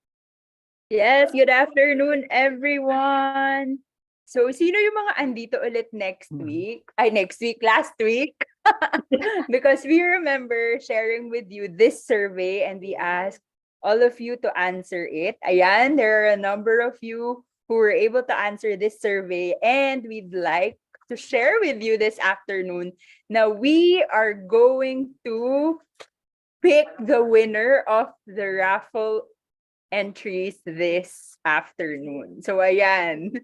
E: Yes, good afternoon, everyone. So, sino yung mga andito ulit next week? Last week. Because we remember sharing with you this survey and we asked all of you to answer it. Ayan, there are a number of you who were able to answer this survey and we'd like to share with you this afternoon. Now, we are going to pick the winner of the raffle entries this afternoon. So, ayan.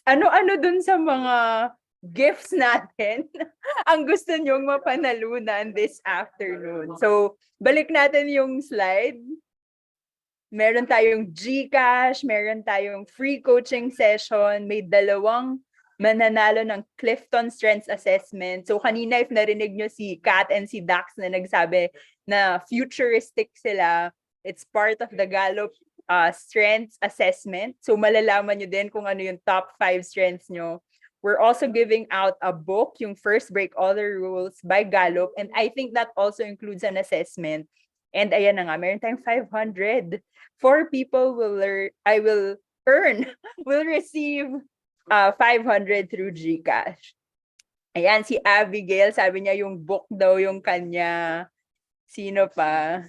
E: Ano-ano dun sa mga gifts natin ang gusto nyong mapanalunan this afternoon. So, balik natin yung slide. Meron tayong GCash, meron tayong free coaching session, may 2 mananalo ng Clifton Strengths Assessment. So, kanina if narinig nyo si Kat and si Dax na nagsabi na futuristic sila, it's part of the Gallup Strengths Assessment. So, malalaman nyo din kung ano yung top 5 strengths nyo. We're also giving out a book, yung First Break All the Rules by Gallup. And I think that also includes an assessment. And ayan na nga, meron tayong 500. 4 people will receive 500 through GCash. Ayan, si Abigail, sabi niya yung book daw yung kanya. Sino pa?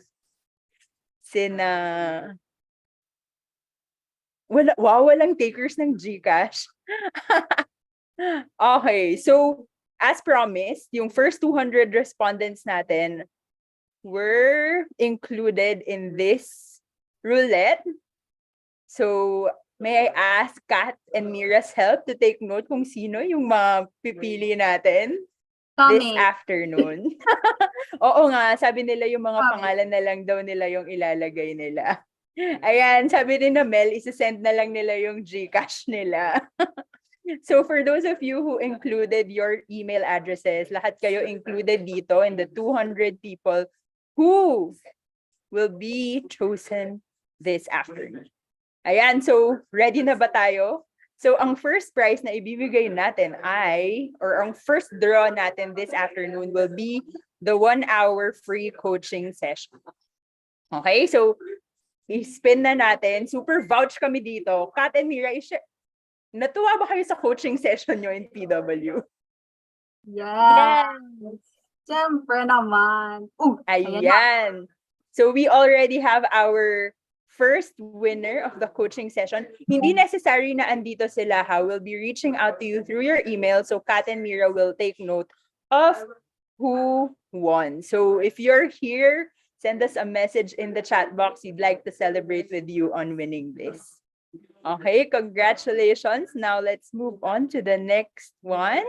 E: Walang takers ng GCash. Okay, so as promised, yung first 200 respondents natin were included in this roulette. So, may I ask Kat and Mira's help to take note kung sino yung mapipili natin this afternoon? Oo nga, sabi nila yung mga pangalan na lang daw nila yung ilalagay nila. Ayan, sabi rin na Mel, isasend na lang nila yung GCash nila. So for those of you who included your email addresses, lahat kayo included dito in the 200 people who will be chosen this afternoon. Ayan, so ready na ba tayo? So ang first prize na ibibigay natin ang first draw natin this afternoon will be the 1-hour free coaching session. Okay, so i-spin na natin. Super vouch kami dito. Kat and Mira, natuwa ba kayo sa coaching session nyo in PW?
B: Yes. Siyempre naman.
E: Ayan. So we already have our first winner of the coaching session. Hindi necessary na andito sila ha. We'll be reaching out to you through your email. So Kat and Mira will take note of who won. So if you're here, send us a message in the chat box. We'd like to celebrate with you on winning this. Okay, congratulations. Now let's move on to the next one.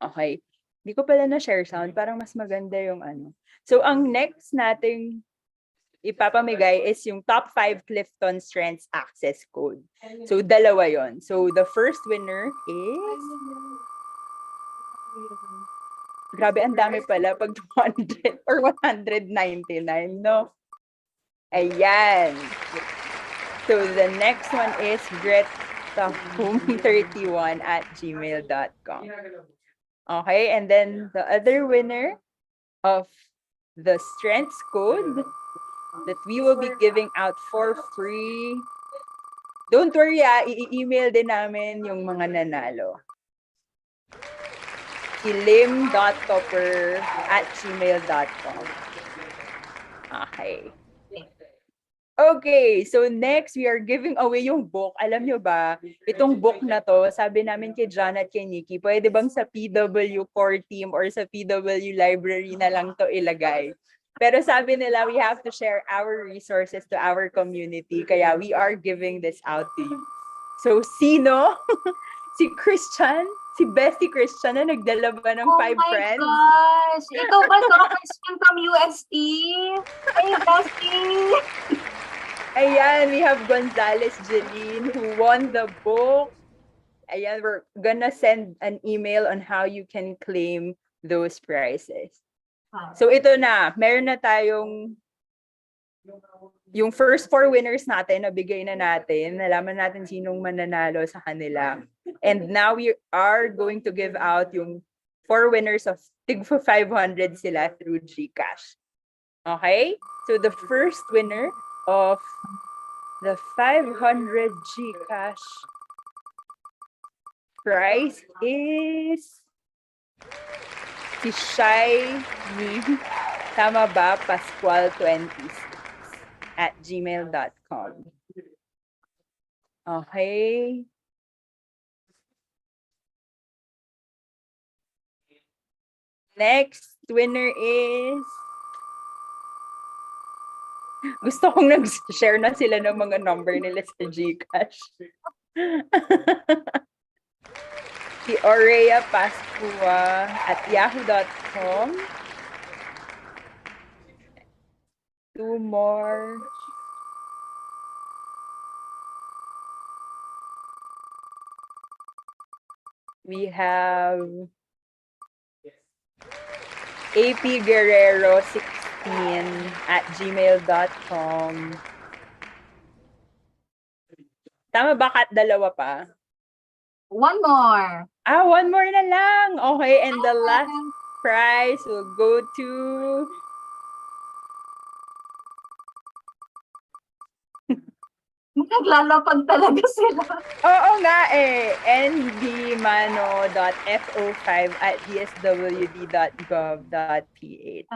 E: Okay, hindi ko pala na-share sound. Parang mas maganda yung ano. So ang next nating ipapamigay is yung top 5 Clifton Strengths Access Code. So 2 yon. So the first winner is... Grabe, ang dami pala pag 200 or 199, no? Ayan. So the next one is grethahome31@gmail.com. Okay, and then the other winner of the strengths code that we will be giving out for free. Don't worry, i-email din namin yung mga nanalo. lim.topper@gmail.com. Okay. Okay, so next we are giving away yung book. Alam nyo ba, itong book na to, sabi namin kay John at kay Nikki, pwede bang sa PW core team or sa PW library na lang to ilagay? Pero sabi nila, we have to share our resources to our community, kaya we are giving this out to you. So, sino? Si Christian? Si Bestie Christian na nagdala ba ng 5 friends?
B: Oh my gosh! Ikaw ba to? Christian from UST? Ay, Bestie!
E: Ayan, we have Gonzales Jeline who won the book. Ayan, we're gonna send an email on how you can claim those prizes. So ito na, meron na tayong yung first 4 winners natin, nabigay na natin, nalaman natin sinong mananalo sa kanila. And now we are going to give out yung 4 winners of tig 500 sila through GCash. Okay? So the first winner of the 500 GCash prize is si Shai ni, tama ba? Pascual26@gmail.com. Okay. Next winner is... Gusto kong nag-share na sila ng mga number nila sa GCash. Si Aurea Pascua at yahoo.com. 2 more. We have AP Guerrero 16@gmail.com. Tama ba, Kat? Dalawa pa?
B: One more.
E: One more na lang. Okay, and the last prize will go to...
B: Naglalapag talaga sila.
E: Oo nga eh. ndmano.fo5@dswd.gov.ph.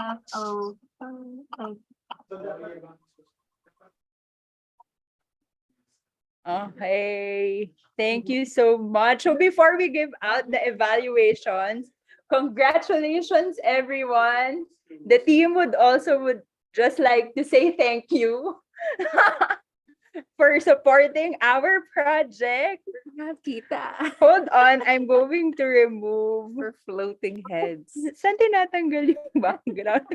E: Okay. Thank you so much. So before we give out the evaluations, congratulations everyone. The team would just like to say thank you for supporting our project.
J: Tita.
E: Hold on, I'm going to remove
J: For floating heads.
E: Saan tinatanggal yung background?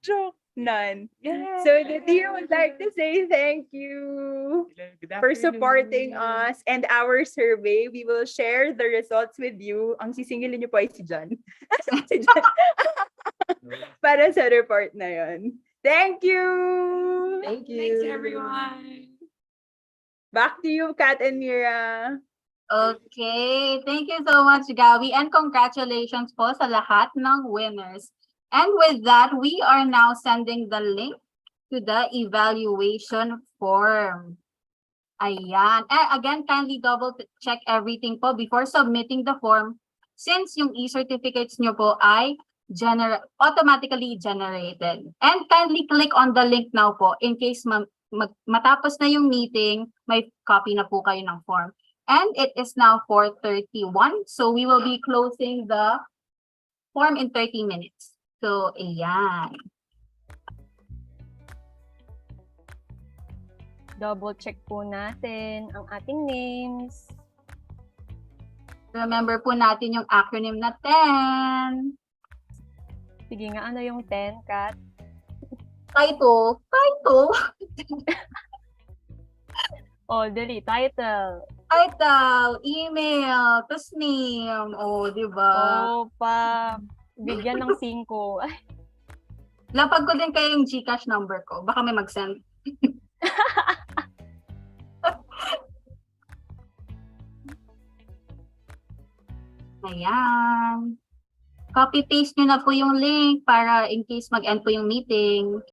E: Joke, none.
J: Yeah.
E: So the team would like to say thank you for supporting us and our survey. We will share the results with you. Ang sisingilin niyo po ay si John. Si John. Para sa report na yon. Thank you!
J: Thanks, everyone.
E: Back to you, Kat and Mira.
B: Okay, thank you so much, Gabi, and congratulations po sa lahat ng winners. And with that, we are now sending the link to the evaluation form. Ayan. Again, kindly double check everything po before submitting the form, since yung e-certificates nyo po ay automatically generated. And kindly click on the link now po in case matapos na yung meeting, may copy na po kayo ng form. And it is now 4:31, so we will be closing the form in 30 minutes. So, ayan.
A: Double check po natin ang ating names.
B: Remember po natin yung acronym na 10.
A: Sige nga, ano yung 10, Kat?
B: Title.
A: Oh, dali. Title.
B: Title, email, tapos name. Oh, di ba?
A: Oh, bigyan ng 5. Ay,
B: Lapag ko din kayo yung GCash number ko. Baka may mag-send. Ayan. Copy-paste nyo na po yung link para in case mag-end po yung meeting.